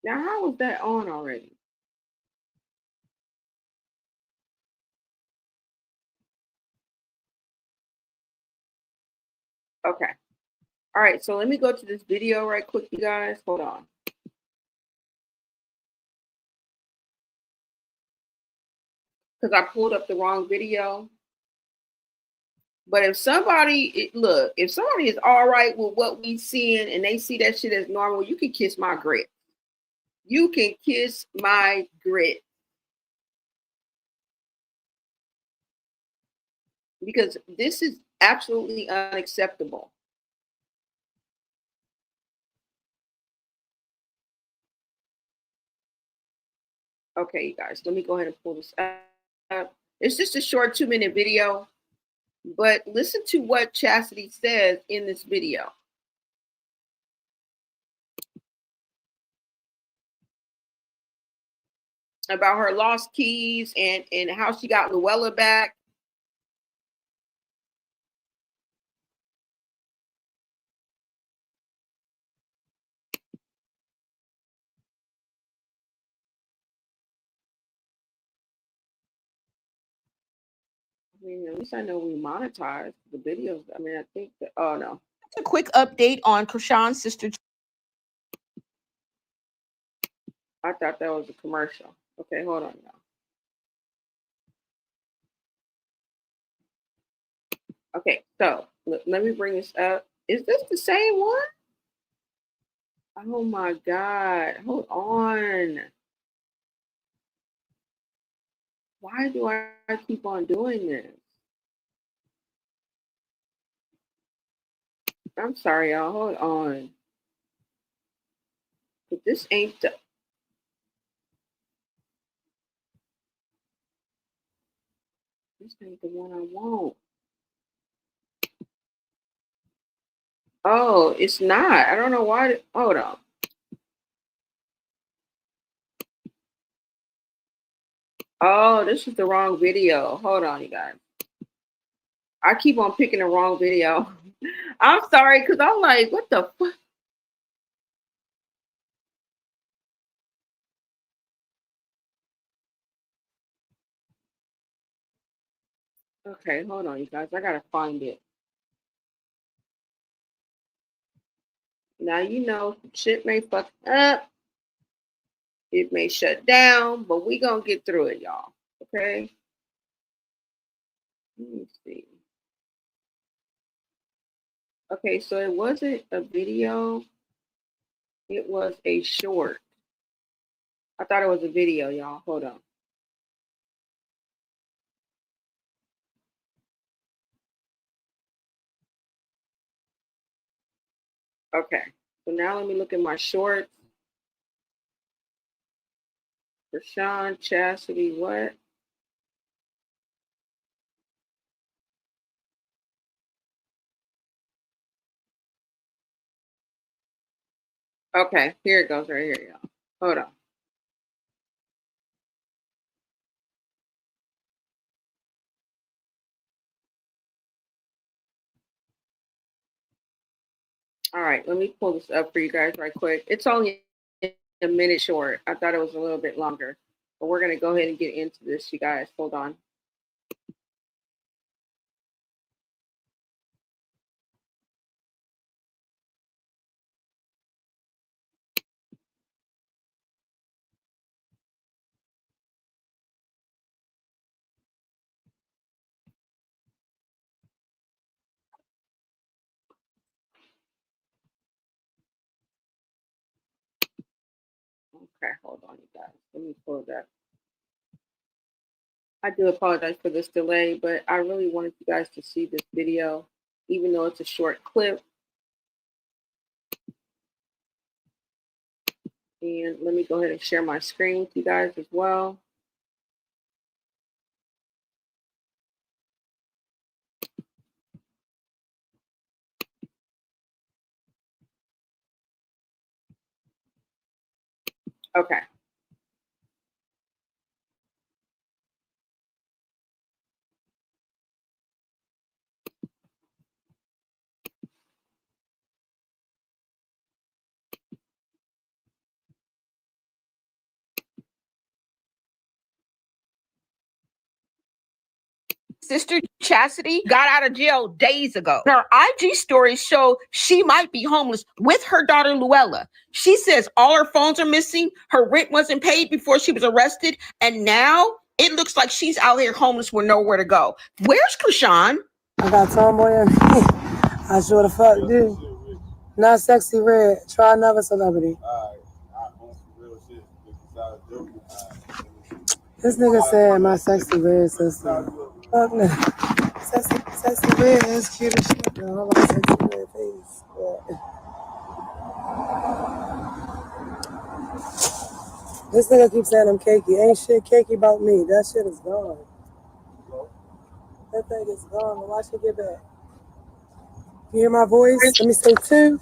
Now, how was that on already? Okay. All right, so let me go to this video right quick, you guys. Hold on. Because I pulled up the wrong video. But if somebody, look, if somebody is all right with what we seeing and they see that shit as normal, you can kiss my grit. You can kiss my grit. Because this is absolutely unacceptable. Okay, you guys, let me go ahead and pull this up. It's just a short 2-minute video, but listen to what Chassity says in this video. About her lost keys and how she got Luella back. I mean, at least I know we monetize the videos. I mean, I think that, oh no. That's a quick update on Chrisean's sister. I thought that was a commercial. Okay, hold on now. Okay, so let me bring this up. Is this the same one? Oh my God, hold on. Why do I keep on doing this? I'm sorry, y'all. Hold on. But this ain't the. ain't the one I want. Oh, it's not. I don't know why. Hold on. Oh, this is the wrong video. Hold on, you guys. I keep on picking the wrong video. I'm sorry, because I'm like, what the fuck? Okay, hold on, you guys. I gotta find it. Now, you know, shit may fuck up. It may shut down, but we gonna get through it, y'all. Okay? Let me see. Okay, so it wasn't a video. It was a short. I thought it was a video, y'all. Hold on. Okay. So now let me look at my shorts. Chrisean, Chassity, what? Okay, here it goes right here, y'all. Hold on. All right, let me pull this up for you guys right quick. It's only a minute short. I thought it was a little bit longer, but we're gonna go ahead and get into this, you guys. Hold on. Okay, hold on, you guys. Let me pull that. I do apologize for this delay, but I really wanted you guys to see this video, even though it's a short clip. And let me go ahead and share my screen with you guys as well. Okay. Sister Chassity got out of jail days ago. Her IG stories show she might be homeless with her daughter Luella. She says all her phones are missing, her rent wasn't paid before she was arrested, and now it looks like she's out here homeless with nowhere to go. Where's Chrisean? I got tomboy in me. I sure the fuck do. Not sexy red. Try another celebrity. This nigga said my sexy red sister. Fuck no. Sexy red is cute as shit. No, I like sexy red face. But this nigga keeps saying I'm cakey. Ain't shit cakey about me. That shit is gone. That thing is gone. Watch it get back. You hear my voice? Let me say 2.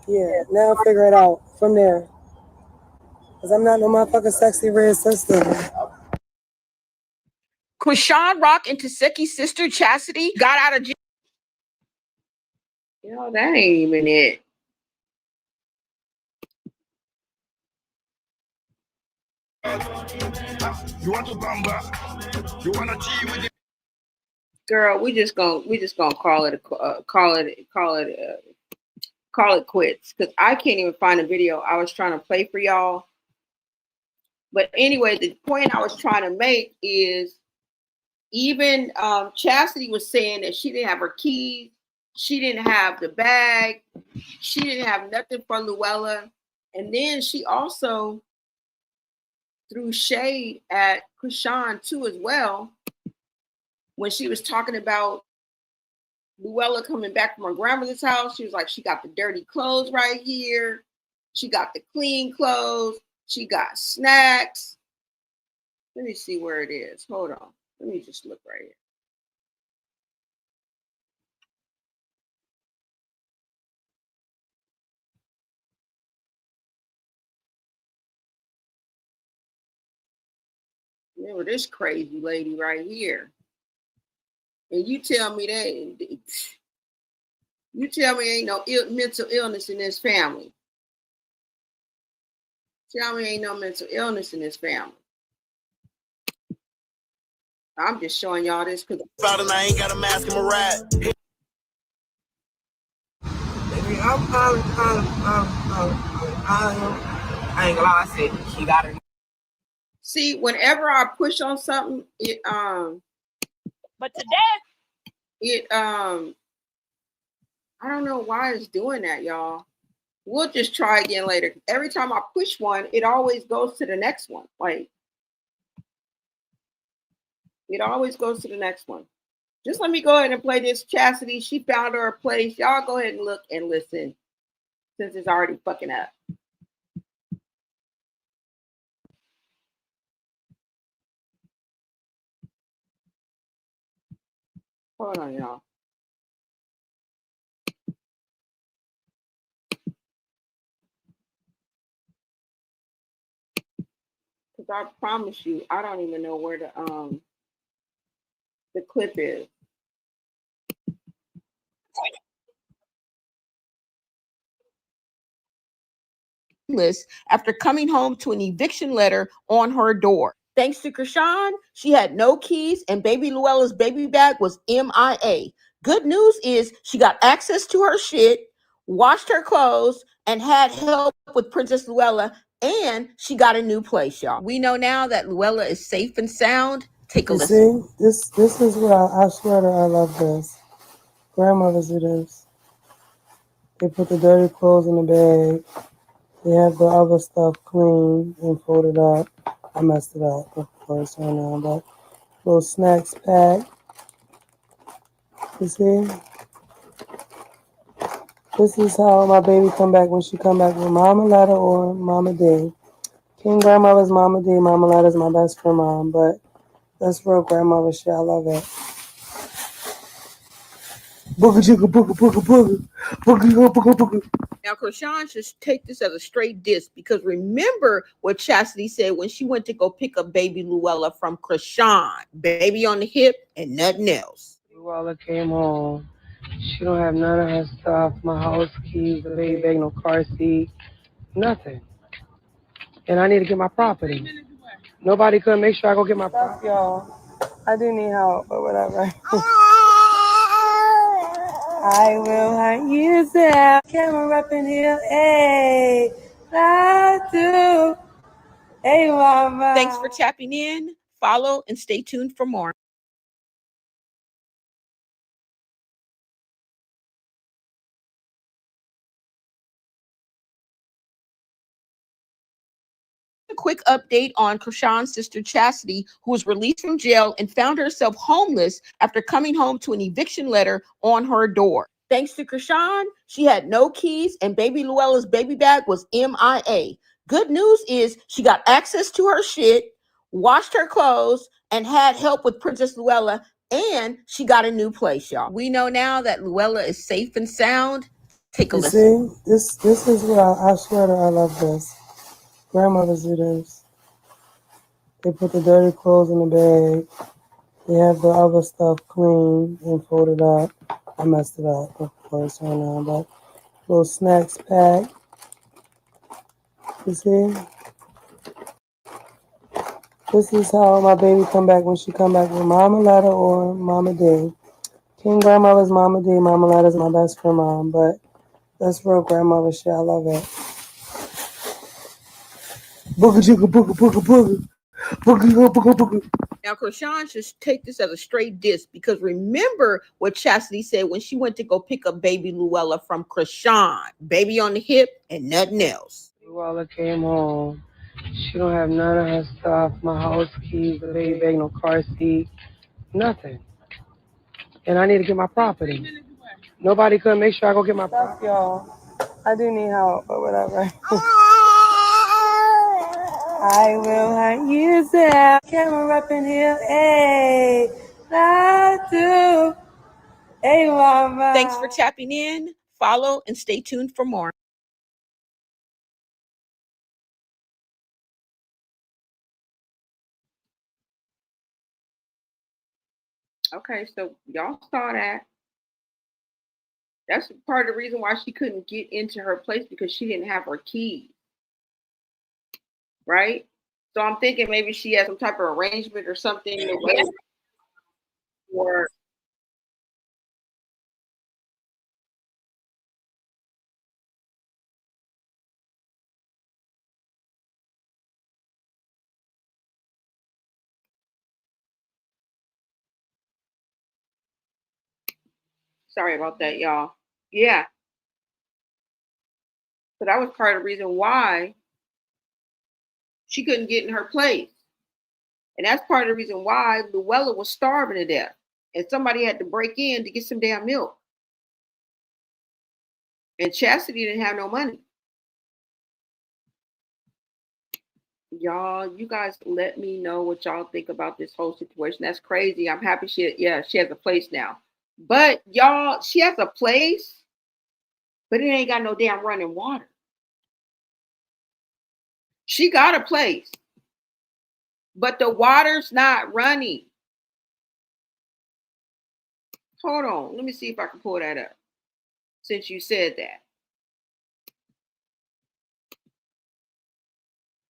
Yeah, now figure it out from there. Because I'm not no motherfucking sexy red sister. Chrisean Rock and Taseki's sister Chassity got out of jail. Yo, that ain't even it. You want to bamba? You want to cheat with it? Girl, we just gonna call it quits, because I can't even find a video I was trying to play for y'all. But anyway, the point I was trying to make is, even Chassity was saying that she didn't have her keys, she didn't have the bag, she didn't have nothing for Luella, and then she also threw shade at Chrisean too as well, when she was talking about Luella coming back from her grandmother's house. She was like, she got the dirty clothes right here, she got the clean clothes, she got snacks. Let me see where it is. Hold on. Let me just look right here. Remember this crazy lady right here. And you tell me that, you tell me ain't no mental illness in this family. Tell me ain't no mental illness in this family. I'm just showing y'all this because I ain't got a mask in my ride. Baby, I ain't gonna lie, I said she got it. See, whenever I push on something, it But today I don't know why it's doing that, y'all. We'll just try again later. Every time I push one, it always goes to the next one. Like, it always goes to the next one. Just let me go ahead and play this Chassity. She found her a place. Y'all go ahead and look and listen since it's already fucking up. Hold on, y'all. Because I promise you, I don't even know where the clip is. List after coming home to an eviction letter on her door. Thanks to Chrisean, she had no keys and baby Luella's baby bag was MIA. Good news is she got access to her shit, washed her clothes, and had help with Princess Luella, and she got a new place, y'all. We know now that Luella is safe and sound. Take a listen. See, this is what I swear to I love this. Grandmothers do this. They put the dirty clothes in the bag. They have the other stuff clean and folded up. I messed it up, of course, right now, but little snacks packed. You see? This is how my baby come back when she come back with Mama Letta or Mama D. King Grandmother's Mama D, Mama Letta's my best friend mom, but that's real grandmother shit. I love it. Booga jigga booga booga booga. Booga booga booga. Now, Chrisean should take this as a straight diss because remember what Chassity said when she went to go pick up baby Luella from Chrisean. Baby on the hip and nothing else. Luella came home. She don't have none of her stuff, my house keys, the baby bag, no car seat, nothing. And I need to get my property. Nobody could make sure I go get my property. Y'all, I do need help, but whatever. I will hunt you down. Camera up in here, hey, I do. Hey, mama. Thanks for tapping in. Follow and stay tuned for more. A quick update on Chrisean's sister Chassity, who was released from jail and found herself homeless after coming home to an eviction letter on her door. Thanks to Chrisean, she had no keys and baby Luella's baby bag was MIA. Good news is she got access to her shit, washed her clothes, and had help with Princess Luella, and she got a new place, y'all. We know now that Luella is safe and sound. Take a listen. See, this is what I swear to I love this. Grandmothers do this. They put the dirty clothes in the bag. They have the other stuff clean and folded up. I messed it up, of course, right now, but little snacks packed. You see? This is how my baby come back when she come back with Mama Letta or Mama D. King Grandmother's Mama D, Mama Letta's my best friend mom, but that's real grandmother shit. I love it. Booga jigga booga booga booga. Booga booga booga. Now, Chrisean should take this as a straight diss because remember what Chassity said when she went to go pick up baby Luella from Chrisean. Baby on the hip and nothing else. Luella came home. She don't have none of her stuff, my house keys, the baby bag, no car seat, nothing. And I need to get my property. Nobody could make sure I go get my property. Y'all, I do need help, but whatever. I will hunt you down. Camera up in here. Hey, I do. Hey, mama. Thanks for tapping in. Follow and stay tuned for more. Okay, so y'all saw that. That's part of the reason why she couldn't get into her place, because she didn't have her keys. Right? So I'm thinking maybe she has some type of arrangement or something. Or sorry about that, y'all. Yeah. So that was part of the reason why she couldn't get in her place. And that's part of the reason why Luella was starving to death. And somebody had to break in to get some damn milk. And Chassity didn't have no money. Y'all, you guys let me know what y'all think about this whole situation. That's crazy. I'm happy she has a place now. But y'all, she has a place, but it ain't got no damn running water. She got a place, but the water's not running. Hold on. Let me see if I can pull that up since you said that.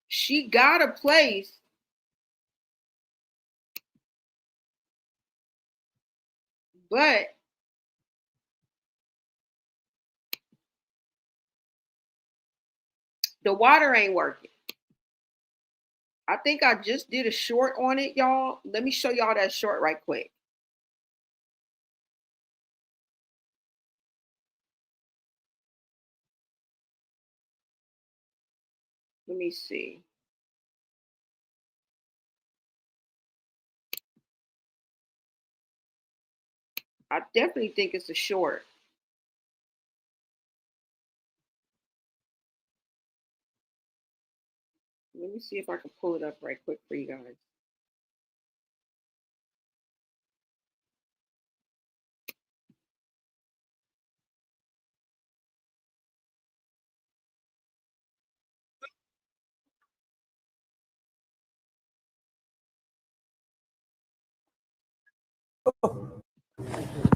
She got a place, but the water ain't working. I think I just did a short on it, y'all. Let me show y'all that short right quick. Let me see. I definitely think it's a short. Let me see if I can pull it up right quick for you guys.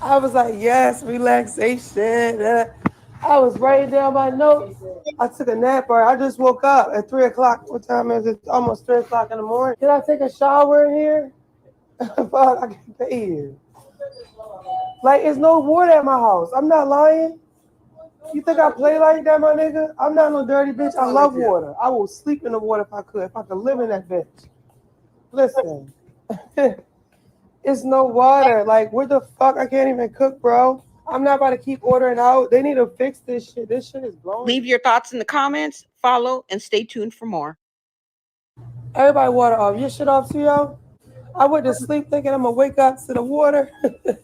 I was like, yes, relaxation. I was writing down my notes. I took a nap, or I just woke up at 3 o'clock. What time is it? Almost 3 o'clock in the morning. Did I take a shower in here? Fuck, I can't pay you. Like, there's no water at my house. I'm not lying. You think I play like that, my nigga? I'm not no dirty bitch. I love water. I will sleep in the water if I could. If I could live in that bitch. Listen. It's no water. Like, what the fuck? I can't even cook, bro. I'm not about to keep ordering out. They need to fix this shit. This shit is blowing. Leave your thoughts in the comments, follow, and stay tuned for more. Everybody water off. Your shit off too, y'all? I went to sleep thinking I'm gonna wake up to the water. I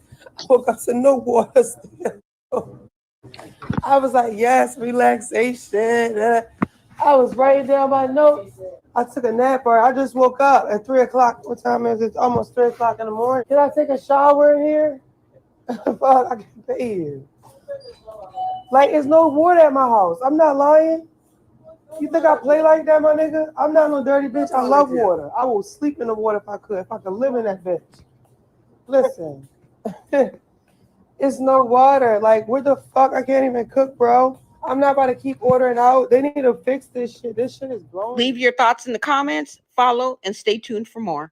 woke up to no water. I was like, yes, relaxation. I was writing down my notes. I took a nap, or I just woke up at 3 o'clock. What time is it? Almost 3 o'clock in the morning. Did I take a shower in here? Fuck, I can't pay you. Like, there's no water at my house. I'm not lying. You think I play like that, my nigga? I'm not no dirty bitch. I love water. I will sleep in the water if I could. If I could live in that bitch. Listen. It's no water. Like, what the fuck? I can't even cook, bro. I'm not about to keep ordering out. They need to fix this shit. This shit is blowing. Leave your thoughts in the comments, follow, and stay tuned for more.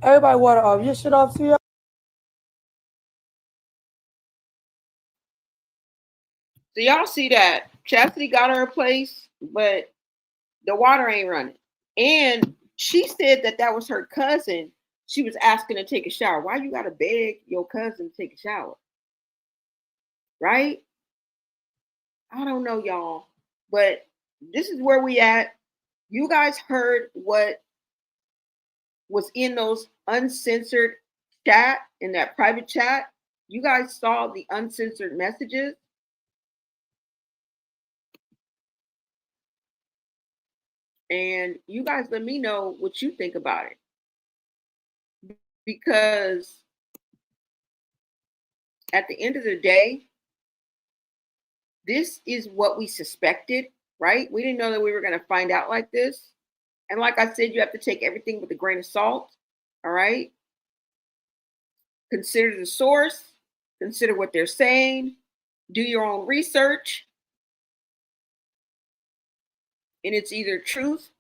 Everybody water off. Your shit off too, y'all? So y'all see that Chassity got her a place, but the water ain't running. And she said that that was her cousin. She was asking to take a shower. Why you gotta beg your cousin to take a shower? Right? I don't know, y'all. But this is where we at. You guys heard what was in those uncensored chat, in that private chat. You guys saw the uncensored messages. And you guys let me know what you think about it. Because at the end of the day, this is what we suspected, right? We didn't know that we were going to find out like this. And like I said, you have to take everything with a grain of salt. All right. Consider the source, consider what they're saying, do your own research. And it's either truth,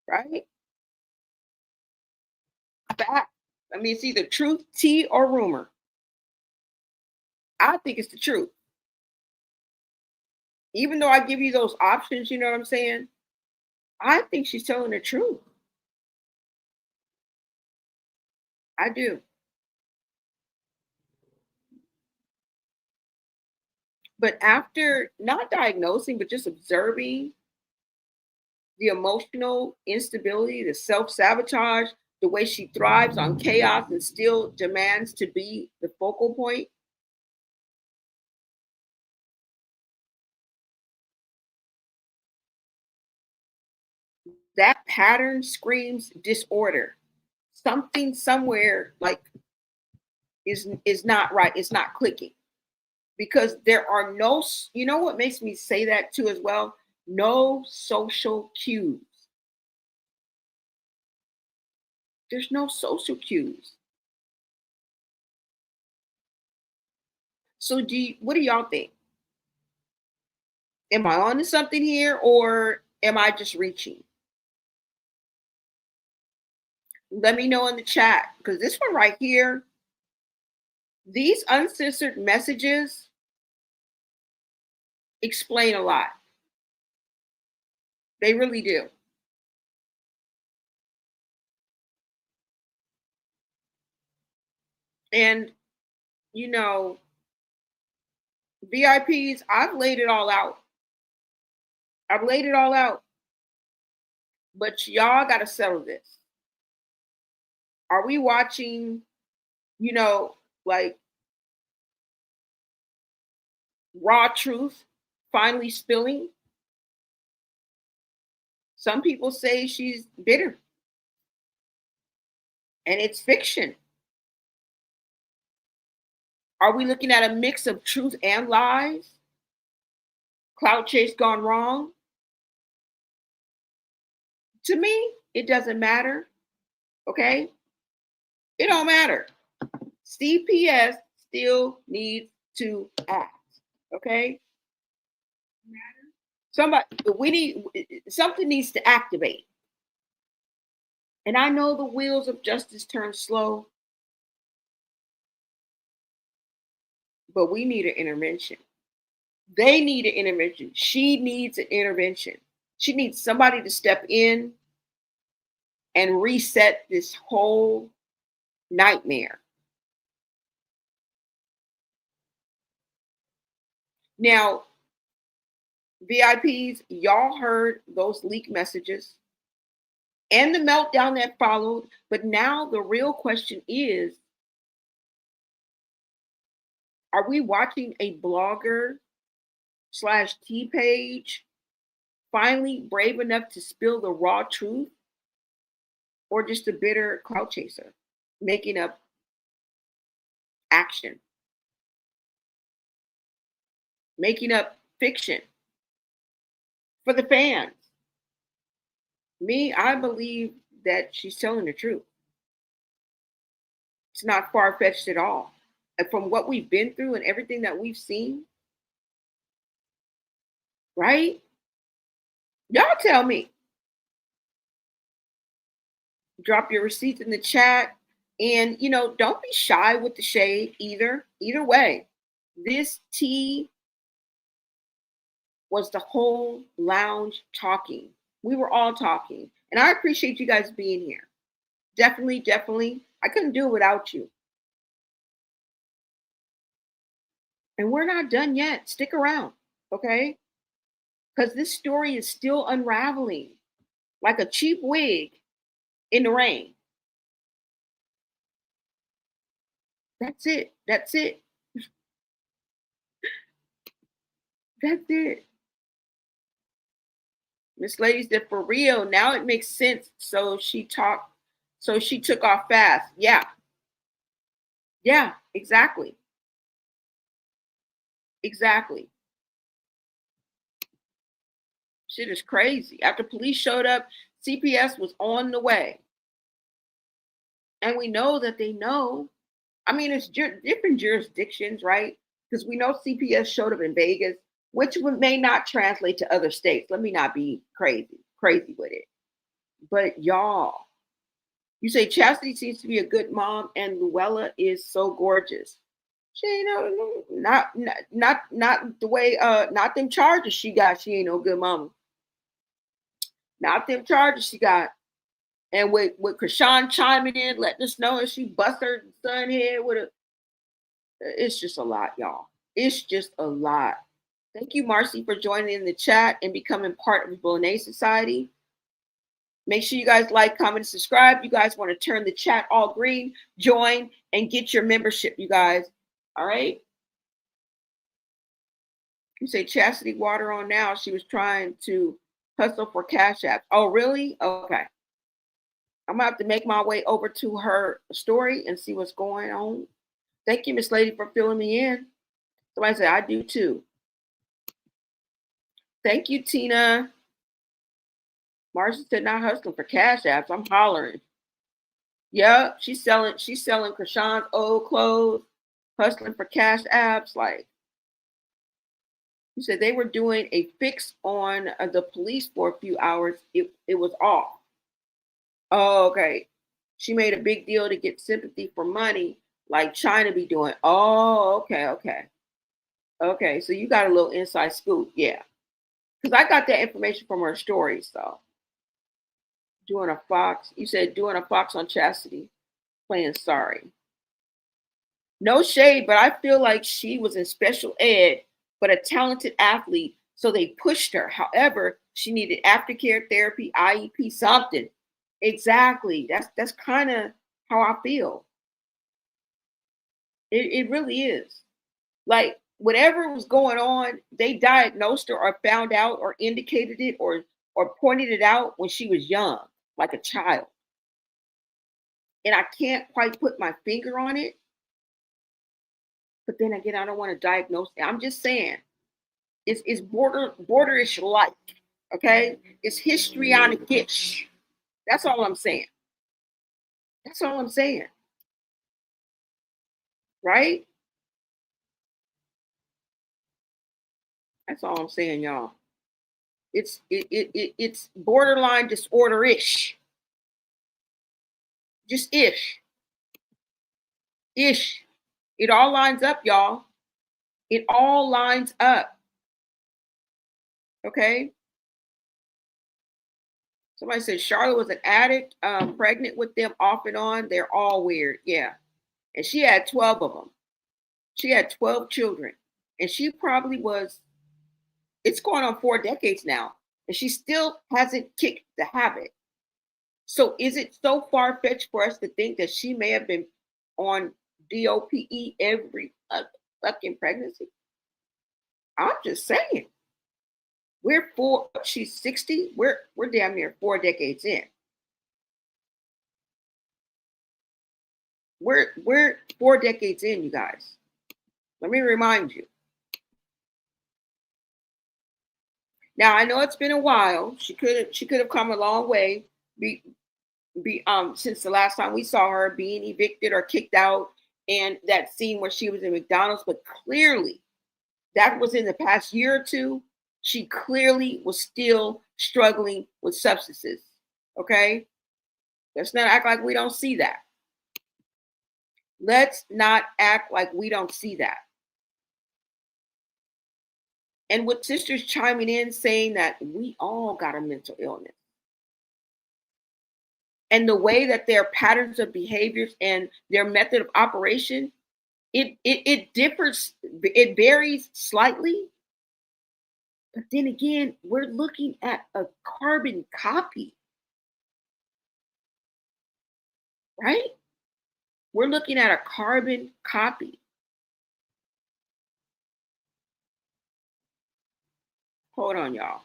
right? Fact. I mean, it's either truth, tea, or rumor. I think it's the truth. Even though I give you those options, you know what I'm saying? I think she's telling the truth. I do. But after not diagnosing, but just observing the emotional instability, the self-sabotage, the way she thrives on chaos and still demands to be the focal point, that pattern screams disorder. Something somewhere like is not right. It's not clicking. Because there are no, you know what makes me say that too as well? No social cues. There's no social cues. So what do y'all think? Am I on to something here or am I just reaching? Let me know in the chat because this one right here, these uncensored messages explain a lot. They really do. And, you know, VIPs, I've laid it all out. I've laid it all out. But y'all got to settle this. Are we watching, you know, like raw truth finally spilling? Some people say she's bitter. And it's fiction. Are we looking at a mix of truth and lies? Cloud chase gone wrong? To me, it doesn't matter. Okay? It don't matter. CPS still needs to act. Okay? Something needs to activate. And I know the wheels of justice turn slow, but we need an intervention. They need an intervention. She needs an intervention. She needs somebody to step in and reset this whole nightmare. Now, VIPs, y'all heard those leaked messages and the meltdown that followed. But now the real question is, are we watching a blogger / T page finally brave enough to spill the raw truth, or just a bitter clout chaser making up action, making up fiction for the fans? Me, I believe that she's telling the truth. It's not far-fetched at all. And from what we've been through and everything that we've seen, right? Y'all tell me. Drop your receipts in the chat. And, you know, don't be shy with the shade either. Either way, this tea was the whole lounge talking. We were all talking. And I appreciate you guys being here. Definitely, definitely. I couldn't do it without you. And we're not done yet. Stick around, okay? Because this story is still unraveling like a cheap wig in the rain. That's it. That's it. That's it. Miss Lady said, for real, now it makes sense. So she took off fast. Yeah. Yeah, exactly. Exactly. Shit is crazy. After police showed up, CPS was on the way. And we know that they know. I mean, it's different jurisdictions, right? Because we know CPS showed up in Vegas, which may not translate to other states. Let me not be crazy with it. But y'all, you say Chassity seems to be a good mom, and Luella is so gorgeous. She ain't not the way not them charges she got. She ain't no good mama. Not them charges she got. And with Chrisean chiming in, letting us know if she bust her son head with a, it's just a lot, y'all. It's just a lot. Thank you, Marcy, for joining in the chat and becoming part of the Bonet Society. Make sure you guys like, comment, and subscribe. You guys want to turn the chat all green, join, and get your membership, you guys. All right? You say Chassity water on now. She was trying to hustle for Cash App. Oh, really? Okay. I'm going to have to make my way over to her story and see what's going on. Thank you, Miss Lady, for filling me in. Somebody said, I do too. Thank you, Tina. Marcy said, not hustling for Cash Apps. I'm hollering. Yep, she's selling Chrisean's old clothes, hustling for Cash Apps. Like, you said they were doing a fix on the police for a few hours. It was off. Oh, okay. She made a big deal to get sympathy for money, like China be doing. Oh, okay. Okay, so you got a little inside scoop. Yeah. Because I got that information from her story, so. Doing a fox. You said doing a fox on Chassity, playing sorry. No shade, but I feel like she was in special ed, but a talented athlete, so they pushed her. However, she needed aftercare therapy, IEP, something. Exactly. That's kind of how I feel. It really is. Like, whatever was going on, they diagnosed her or found out or indicated it or pointed it out when she was young, like a child. And I can't quite put my finger on it. But then again, I don't want to diagnose it. I'm just saying, it's borderish like, okay? It's histrionic-ish. That's all I'm saying. That's all I'm saying. Right? That's all I'm saying, y'all. It's borderline disorder-ish. Just ish. Ish. It all lines up, y'all. It all lines up. Okay? Somebody said Charlotte was an addict, pregnant with them off and on. They're all weird. Yeah. And she had 12 of them. She had 12 children. And she probably was, it's going on 4 decades now. And she still hasn't kicked the habit. So is it so far-fetched for us to think that she may have been on DOPE every fucking pregnancy? I'm just saying. She's 60. We're damn near 4 decades in. We're 4 decades in, you guys. Let me remind you. Now I know it's been a while. She could have come a long way. Since the last time we saw her being evicted or kicked out, and that scene where she was in McDonald's, but clearly that was in the past year or two. She clearly was still struggling with substances. Okay? Let's not act like we don't see that. Let's not act like we don't see that. And with sisters chiming in saying that we all got a mental illness. And the way that their patterns of behaviors and their method of operation, it differs, it varies slightly. But then again, we're looking at a carbon copy, right? We're looking at a carbon copy. Hold on, y'all.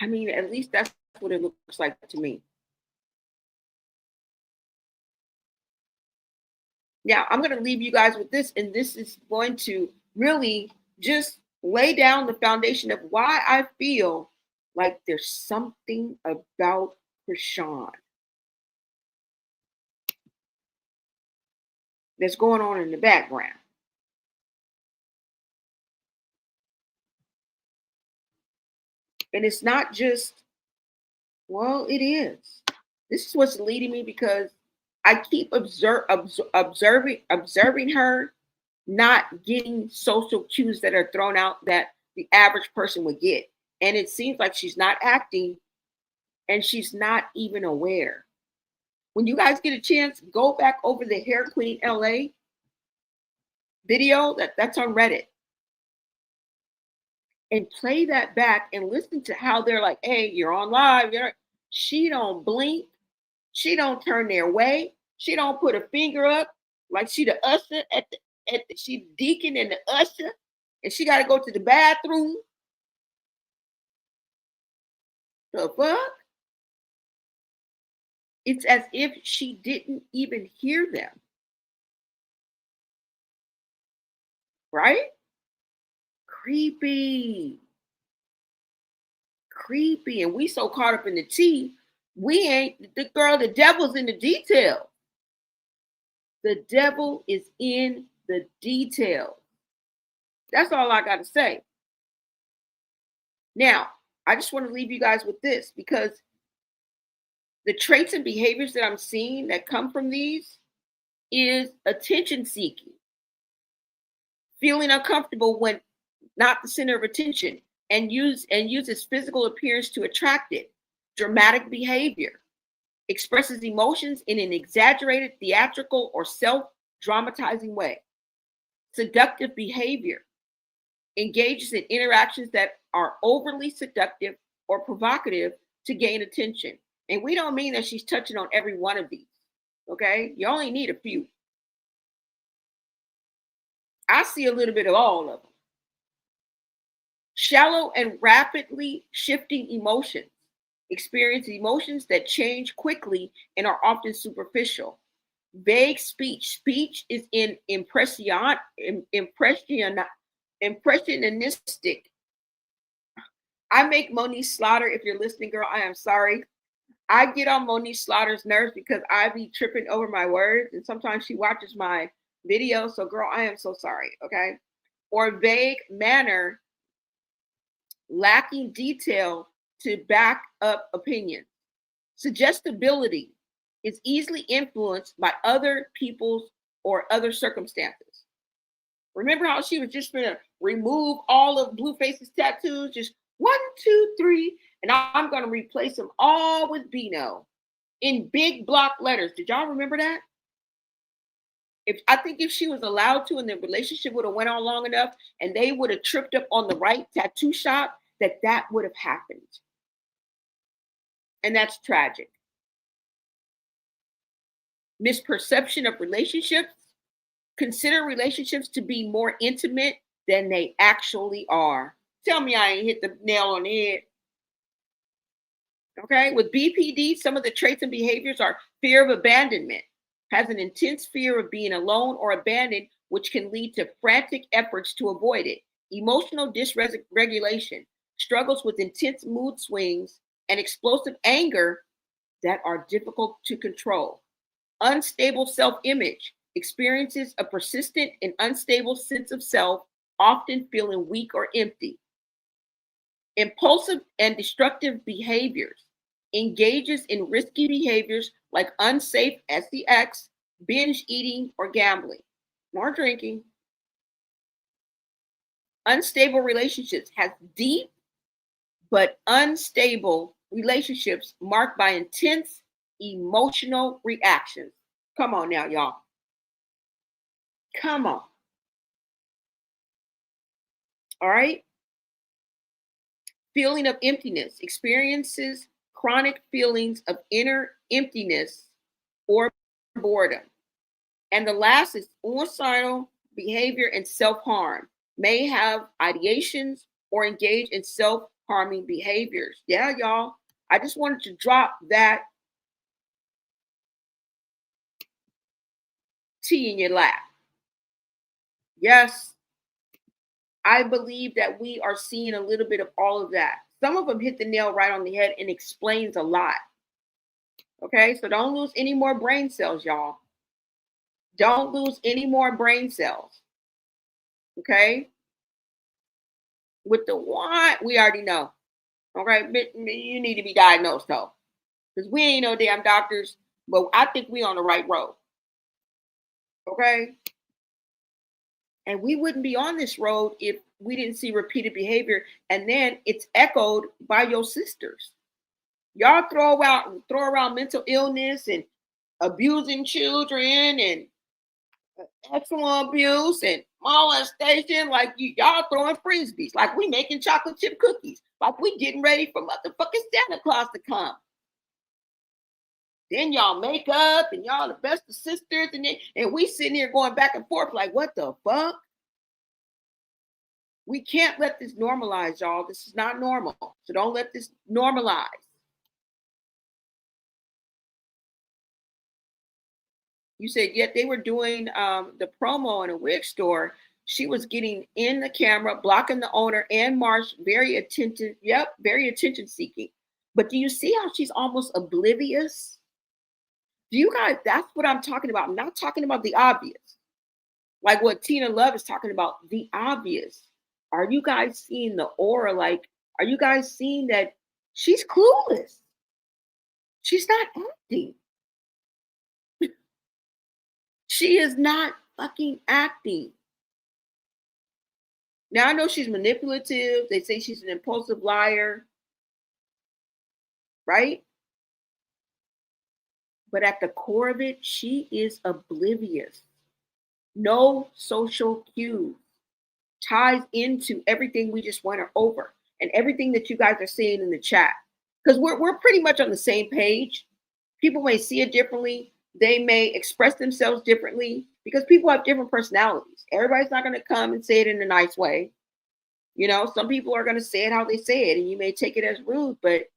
I mean, at least that's what it looks like to me. Now, I'm going to leave you guys with this, and this is going to really just lay down the foundation of why I feel like there's something about Chrisean that's going on in the background. And it's not just, well, it is. This is what's leading me, because I keep observing her not getting social cues that are thrown out that the average person would get. And it seems like she's not acting, and she's not even aware. When you guys get a chance, go back over the Hair Queen LA video that's on Reddit, and play that back and listen to how they're like, hey, you're on live. She don't blink. She don't turn their way. She don't put a finger up like she the usher she deacon and the usher, and she got to go to the bathroom. The fuck? It's as if she didn't even hear them. Right? Creepy. And we so caught up in the tea, we ain't the girl. The devil's in the detail. The devil is in the detail. That's all I got to say. Now, I just want to leave you guys with this, because the traits and behaviors that I'm seeing that come from these is attention seeking, feeling uncomfortable when not the center of attention, and uses physical appearance to attract it, dramatic behavior, expresses emotions in an exaggerated, theatrical, or self-dramatizing way, seductive behavior, engages in interactions that are overly seductive or provocative to gain attention. And we don't mean that she's touching on every one of these, okay? You only need a few. I see a little bit of all of them. Shallow and rapidly shifting emotions. Experience emotions that change quickly and are often superficial. Vague speech. Speech is impressionistic. I make Monique Slaughter, if you're listening, girl, I am sorry. I get on Monique Slaughter's nerves because I be tripping over my words, and sometimes she watches my video. So, girl, I am so sorry, okay? Or vague manner, lacking detail to back up opinions. Suggestibility is easily influenced by other people's or other circumstances. Remember how she was just going to remove all of Blueface's tattoos, just 1, 2, 3, and I'm going to replace them all with Bino in big block letters. Did y'all remember that? I think if she was allowed to, and the relationship would have went on long enough, and they would have tripped up on the right tattoo shop, that would have happened. And that's tragic. Misperception of relationships. Consider relationships to be more intimate than they actually are. Tell me I ain't hit the nail on the head. Okay, with BPD, some of the traits and behaviors are fear of abandonment, has an intense fear of being alone or abandoned, which can lead to frantic efforts to avoid it. Emotional dysregulation, struggles with intense mood swings and explosive anger that are difficult to control. Unstable self-image, experiences a persistent and unstable sense of self, often feeling weak or empty. Impulsive and destructive behaviors, engages in risky behaviors like unsafe sex, binge eating, or gambling, more drinking. Unstable relationships, has deep but unstable relationships marked by intense emotional reactions. Come on now, y'all. Come on. All right. Feeling of emptiness, experiences chronic feelings of inner emptiness or boredom. And the last is suicidal behavior and self-harm, may have ideations or engage in self-harm harming behaviors. Yeah, y'all. I just wanted to drop that tea in your lap. Yes, I believe that we are seeing a little bit of all of that. Some of them hit the nail right on the head and explains a lot. Okay, so don't lose any more brain cells, y'all. Don't lose any more brain cells. Okay? With the one, we already know. Okay, you need to be diagnosed though. Because we ain't no damn doctors, but I think we on the right road. Okay? And we wouldn't be on this road if we didn't see repeated behavior, and then it's echoed by your sisters. Y'all throw around mental illness and abusing children and sexual abuse and molestation like y'all throwing frisbees, like we making chocolate chip cookies, like we getting ready for motherfucking Santa Claus to come. Then y'all make up and y'all the best of sisters, and we sitting here going back and forth like, what the fuck? We can't let this normalize, y'all. This is not normal. So don't let this normalize. You said, yet they were doing the promo in a wig store. She was getting in the camera, blocking the owner and Marsh, very attentive. Yep, very attention seeking. But do you see how she's almost oblivious? Do you guys, that's what I'm talking about. I'm not talking about the obvious. Like what Tina Love is talking about, the obvious. Are you guys seeing the aura? Like, are you guys seeing that she's clueless? She's not acting. She is not fucking acting. Now, I know she's manipulative. They say she's an impulsive liar. Right? But at the core of it, she is oblivious. No social cues. Ties into everything we just went over and everything that you guys are seeing in the chat. Because we're pretty much on the same page. People may see it differently. They may express themselves differently because people have different personalities. Everybody's not going to come and say it in a nice way. You know, some people are going to say it how they say it, and you may take it as rude, but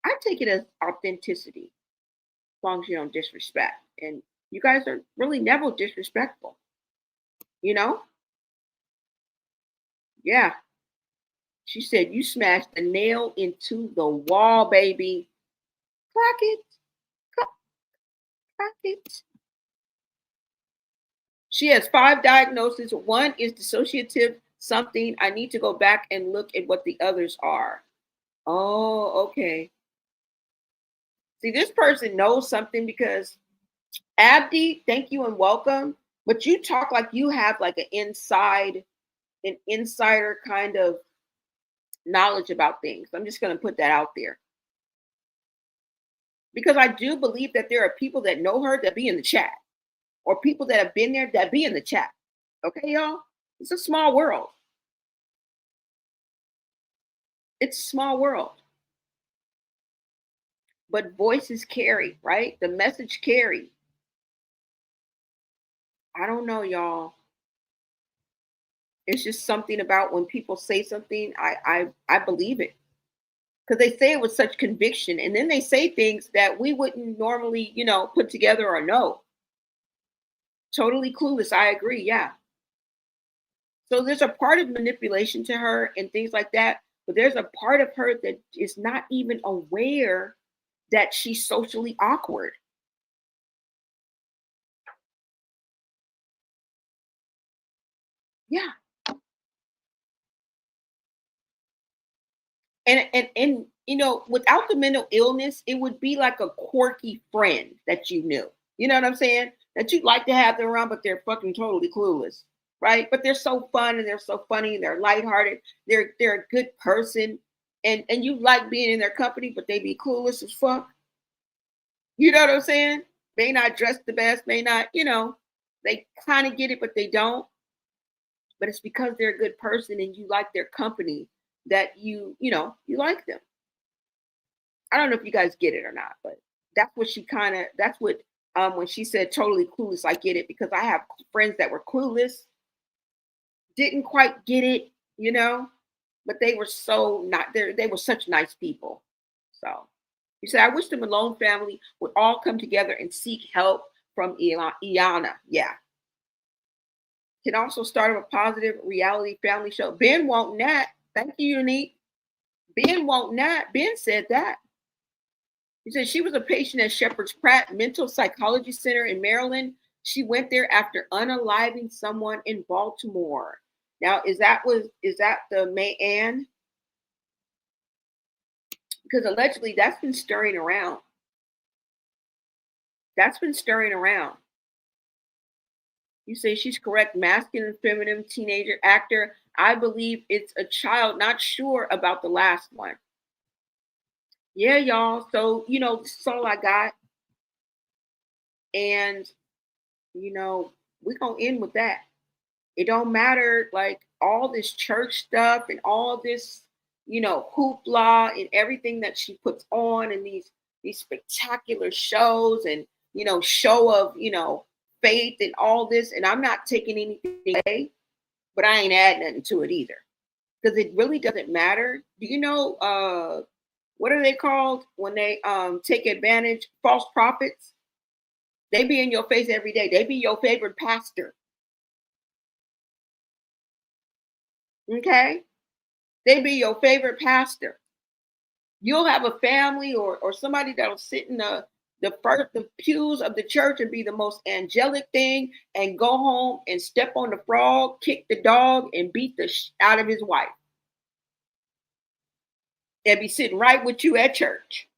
I take it as authenticity, as long as you don't disrespect. And you guys are really never disrespectful. You know? Yeah. She said, you smashed the nail into the wall, baby. Clock it. Clock it. She has 5 diagnoses. One is dissociative something. I need to go back and look at what the others are. Oh, okay. See, this person knows something because Abdi, thank you and welcome. But you talk like you have like an insider kind of knowledge about things. I'm just going to put that out there. Because I do believe that there are people that know her that be in the chat, or people that have been there that be in the chat. Okay, y'all? It's a small world. It's a small world. But voices carry, right? The message carry. I don't know, y'all. It's just something about when people say something, I believe it. Because they say it with such conviction, and then they say things that we wouldn't normally, put together or know. Totally clueless. I agree. Yeah. So there's a part of manipulation to her and things like that, but there's a part of her that is not even aware that she's socially awkward. Yeah. And without the mental illness, it would be like a quirky friend that you knew. You know what I'm saying? That you'd like to have them around, but they're fucking totally clueless, right? But they're so fun and they're so funny and they're lighthearted. They're a good person, and you like being in their company, but they be clueless as fuck. You know what I'm saying? May not dress the best, may not, they kind of get it, but they don't. But it's because they're a good person and you like their company that you like them. I don't know if you guys get it or not, but that's what when she said totally clueless, I get it, because I have friends that were clueless, didn't quite get it, you know, but they were so not there. They were such nice people. So he said, I wish the Malone family would all come together and seek help from Iana. Yeah. Can also start a positive reality family show. Ben won't not. Thank you, Unique. Ben won't not. Ben said that. He said she was a patient at Shepherd's Pratt Mental Psychology Center in Maryland. She went there after unaliving someone in Baltimore. Now, is that the May Ann? Because allegedly that's been stirring around. That's been stirring around. You say she's correct, masculine, feminine, teenager, actor. I believe it's a child, not sure about the last one. Yeah, y'all. So, you know, this is all I got. And, you know, we're going to end with that. It don't matter, like, all this church stuff and all this, you know, hoopla and everything that she puts on and these spectacular shows and, you know, show of, you know, faith and all this. And I'm not taking anything away, but I ain't adding nothing to it either. Because it really doesn't matter. Do you know, what are they called when they take advantage? False prophets. They be in your face every day. They be your favorite pastor. Okay? They be your favorite pastor. You'll have a family or somebody that'll sit in the pews of the church and be the most angelic thing and go home and step on the frog, kick the dog, and beat the out of his wife. They'll be sitting right with you at church.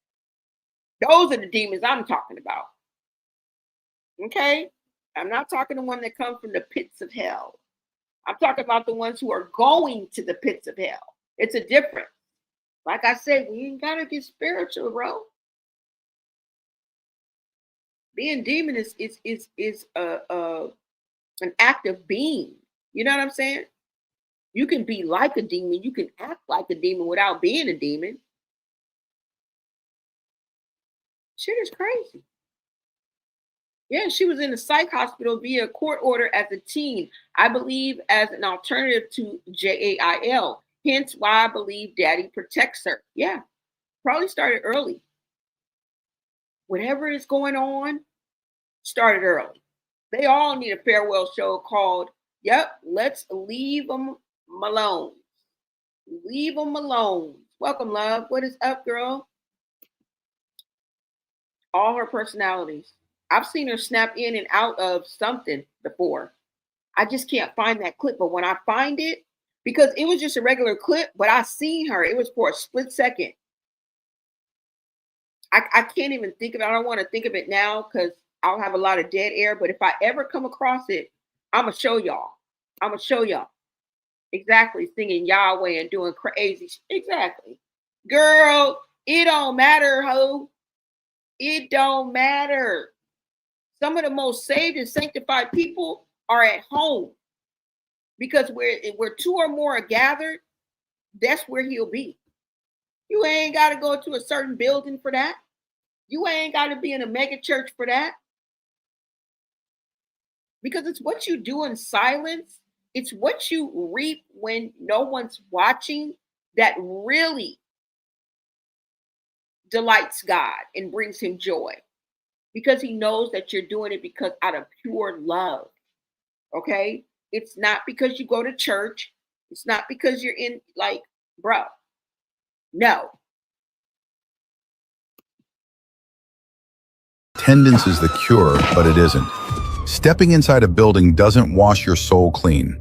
Those are the demons I'm talking about. Okay? I'm not talking the one that come from the pits of hell. I'm talking about the ones who are going to the pits of hell. It's a difference. Like I said, we ain't gotta get spiritual, bro. Being demon is an act of being. You know what I'm saying? You can be like a demon. You can act like a demon without being a demon. Shit is crazy. Yeah, she was in a psych hospital via court order as a teen. I believe as an alternative to JAIL. Hence why I believe daddy protects her. Yeah, probably started early. Whatever is going on, started early. They all need a farewell show called, yep, let's leave them alone. Leave them alone. Welcome, love. What is up, girl? All her personalities. I've seen her snap in and out of something before. I just can't find that clip. But when I find it, because it was just a regular clip, but I seen her. It was for a split second. I can't even think of it. I don't want to think of it now because I'll have a lot of dead air. But if I ever come across it, I'm going to show y'all. I'm going to show y'all. Exactly. Singing Yahweh and doing crazy. Exactly. Girl, it don't matter, ho. It don't matter. Some of the most saved and sanctified people are at home. Because where two or more are gathered, that's where he'll be. You ain't got to go to a certain building for that. You ain't got to be in a mega church for that. Because it's what you do in silence. It's what you reap when no one's watching that really delights God and brings him joy. Because he knows that you're doing it because out of pure love. Okay? It's not because you go to church. It's not because you're in, like, bro. No. Attendance is the cure, but it isn't. Stepping inside a building doesn't wash your soul clean.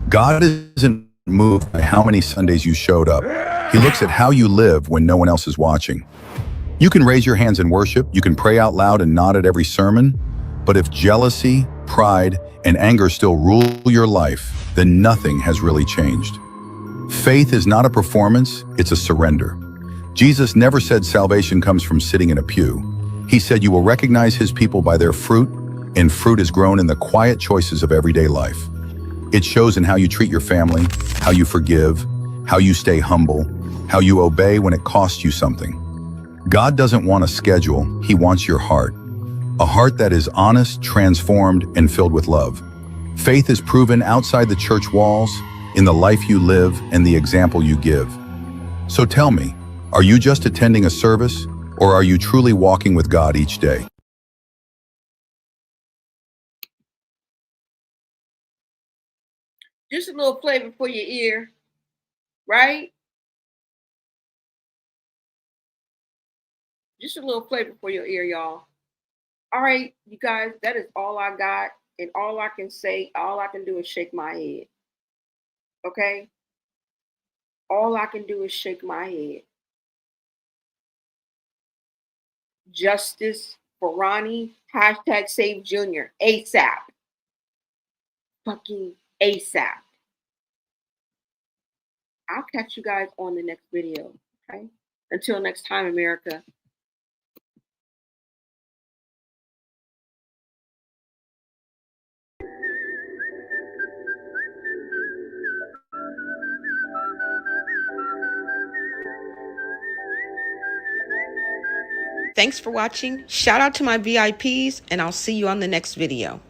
God isn't moved by how many Sundays you showed up. He looks at how you live when no one else is watching. You can raise your hands in worship, you can pray out loud and nod at every sermon, but if jealousy, pride, and anger still rule your life, then nothing has really changed. Faith is not a performance, it's a surrender. Jesus never said salvation comes from sitting in a pew. He said you will recognize his people by their fruit, and fruit is grown in the quiet choices of everyday life. It shows in how you treat your family, how you forgive, how you stay humble, how you obey when it costs you something. God doesn't want a schedule, he wants your heart. A heart that is honest, transformed, and filled with love. Faith is proven outside the church walls, in the life you live and the example you give. So tell me, are you just attending a service, or are you truly walking with God each day? Just a little flavor for your ear, right? Just a little flavor for your ear, y'all. All right, you guys, that is all I got. And all I can say, all I can do is shake my head. Okay? All I can do is shake my head. Justice for Ronnie. Hashtag Save Junior. ASAP. Fucking ASAP. I'll catch you guys on the next video. Okay? Until next time, America. Thanks for watching. Shout out to my VIPs, and I'll see you on the next video.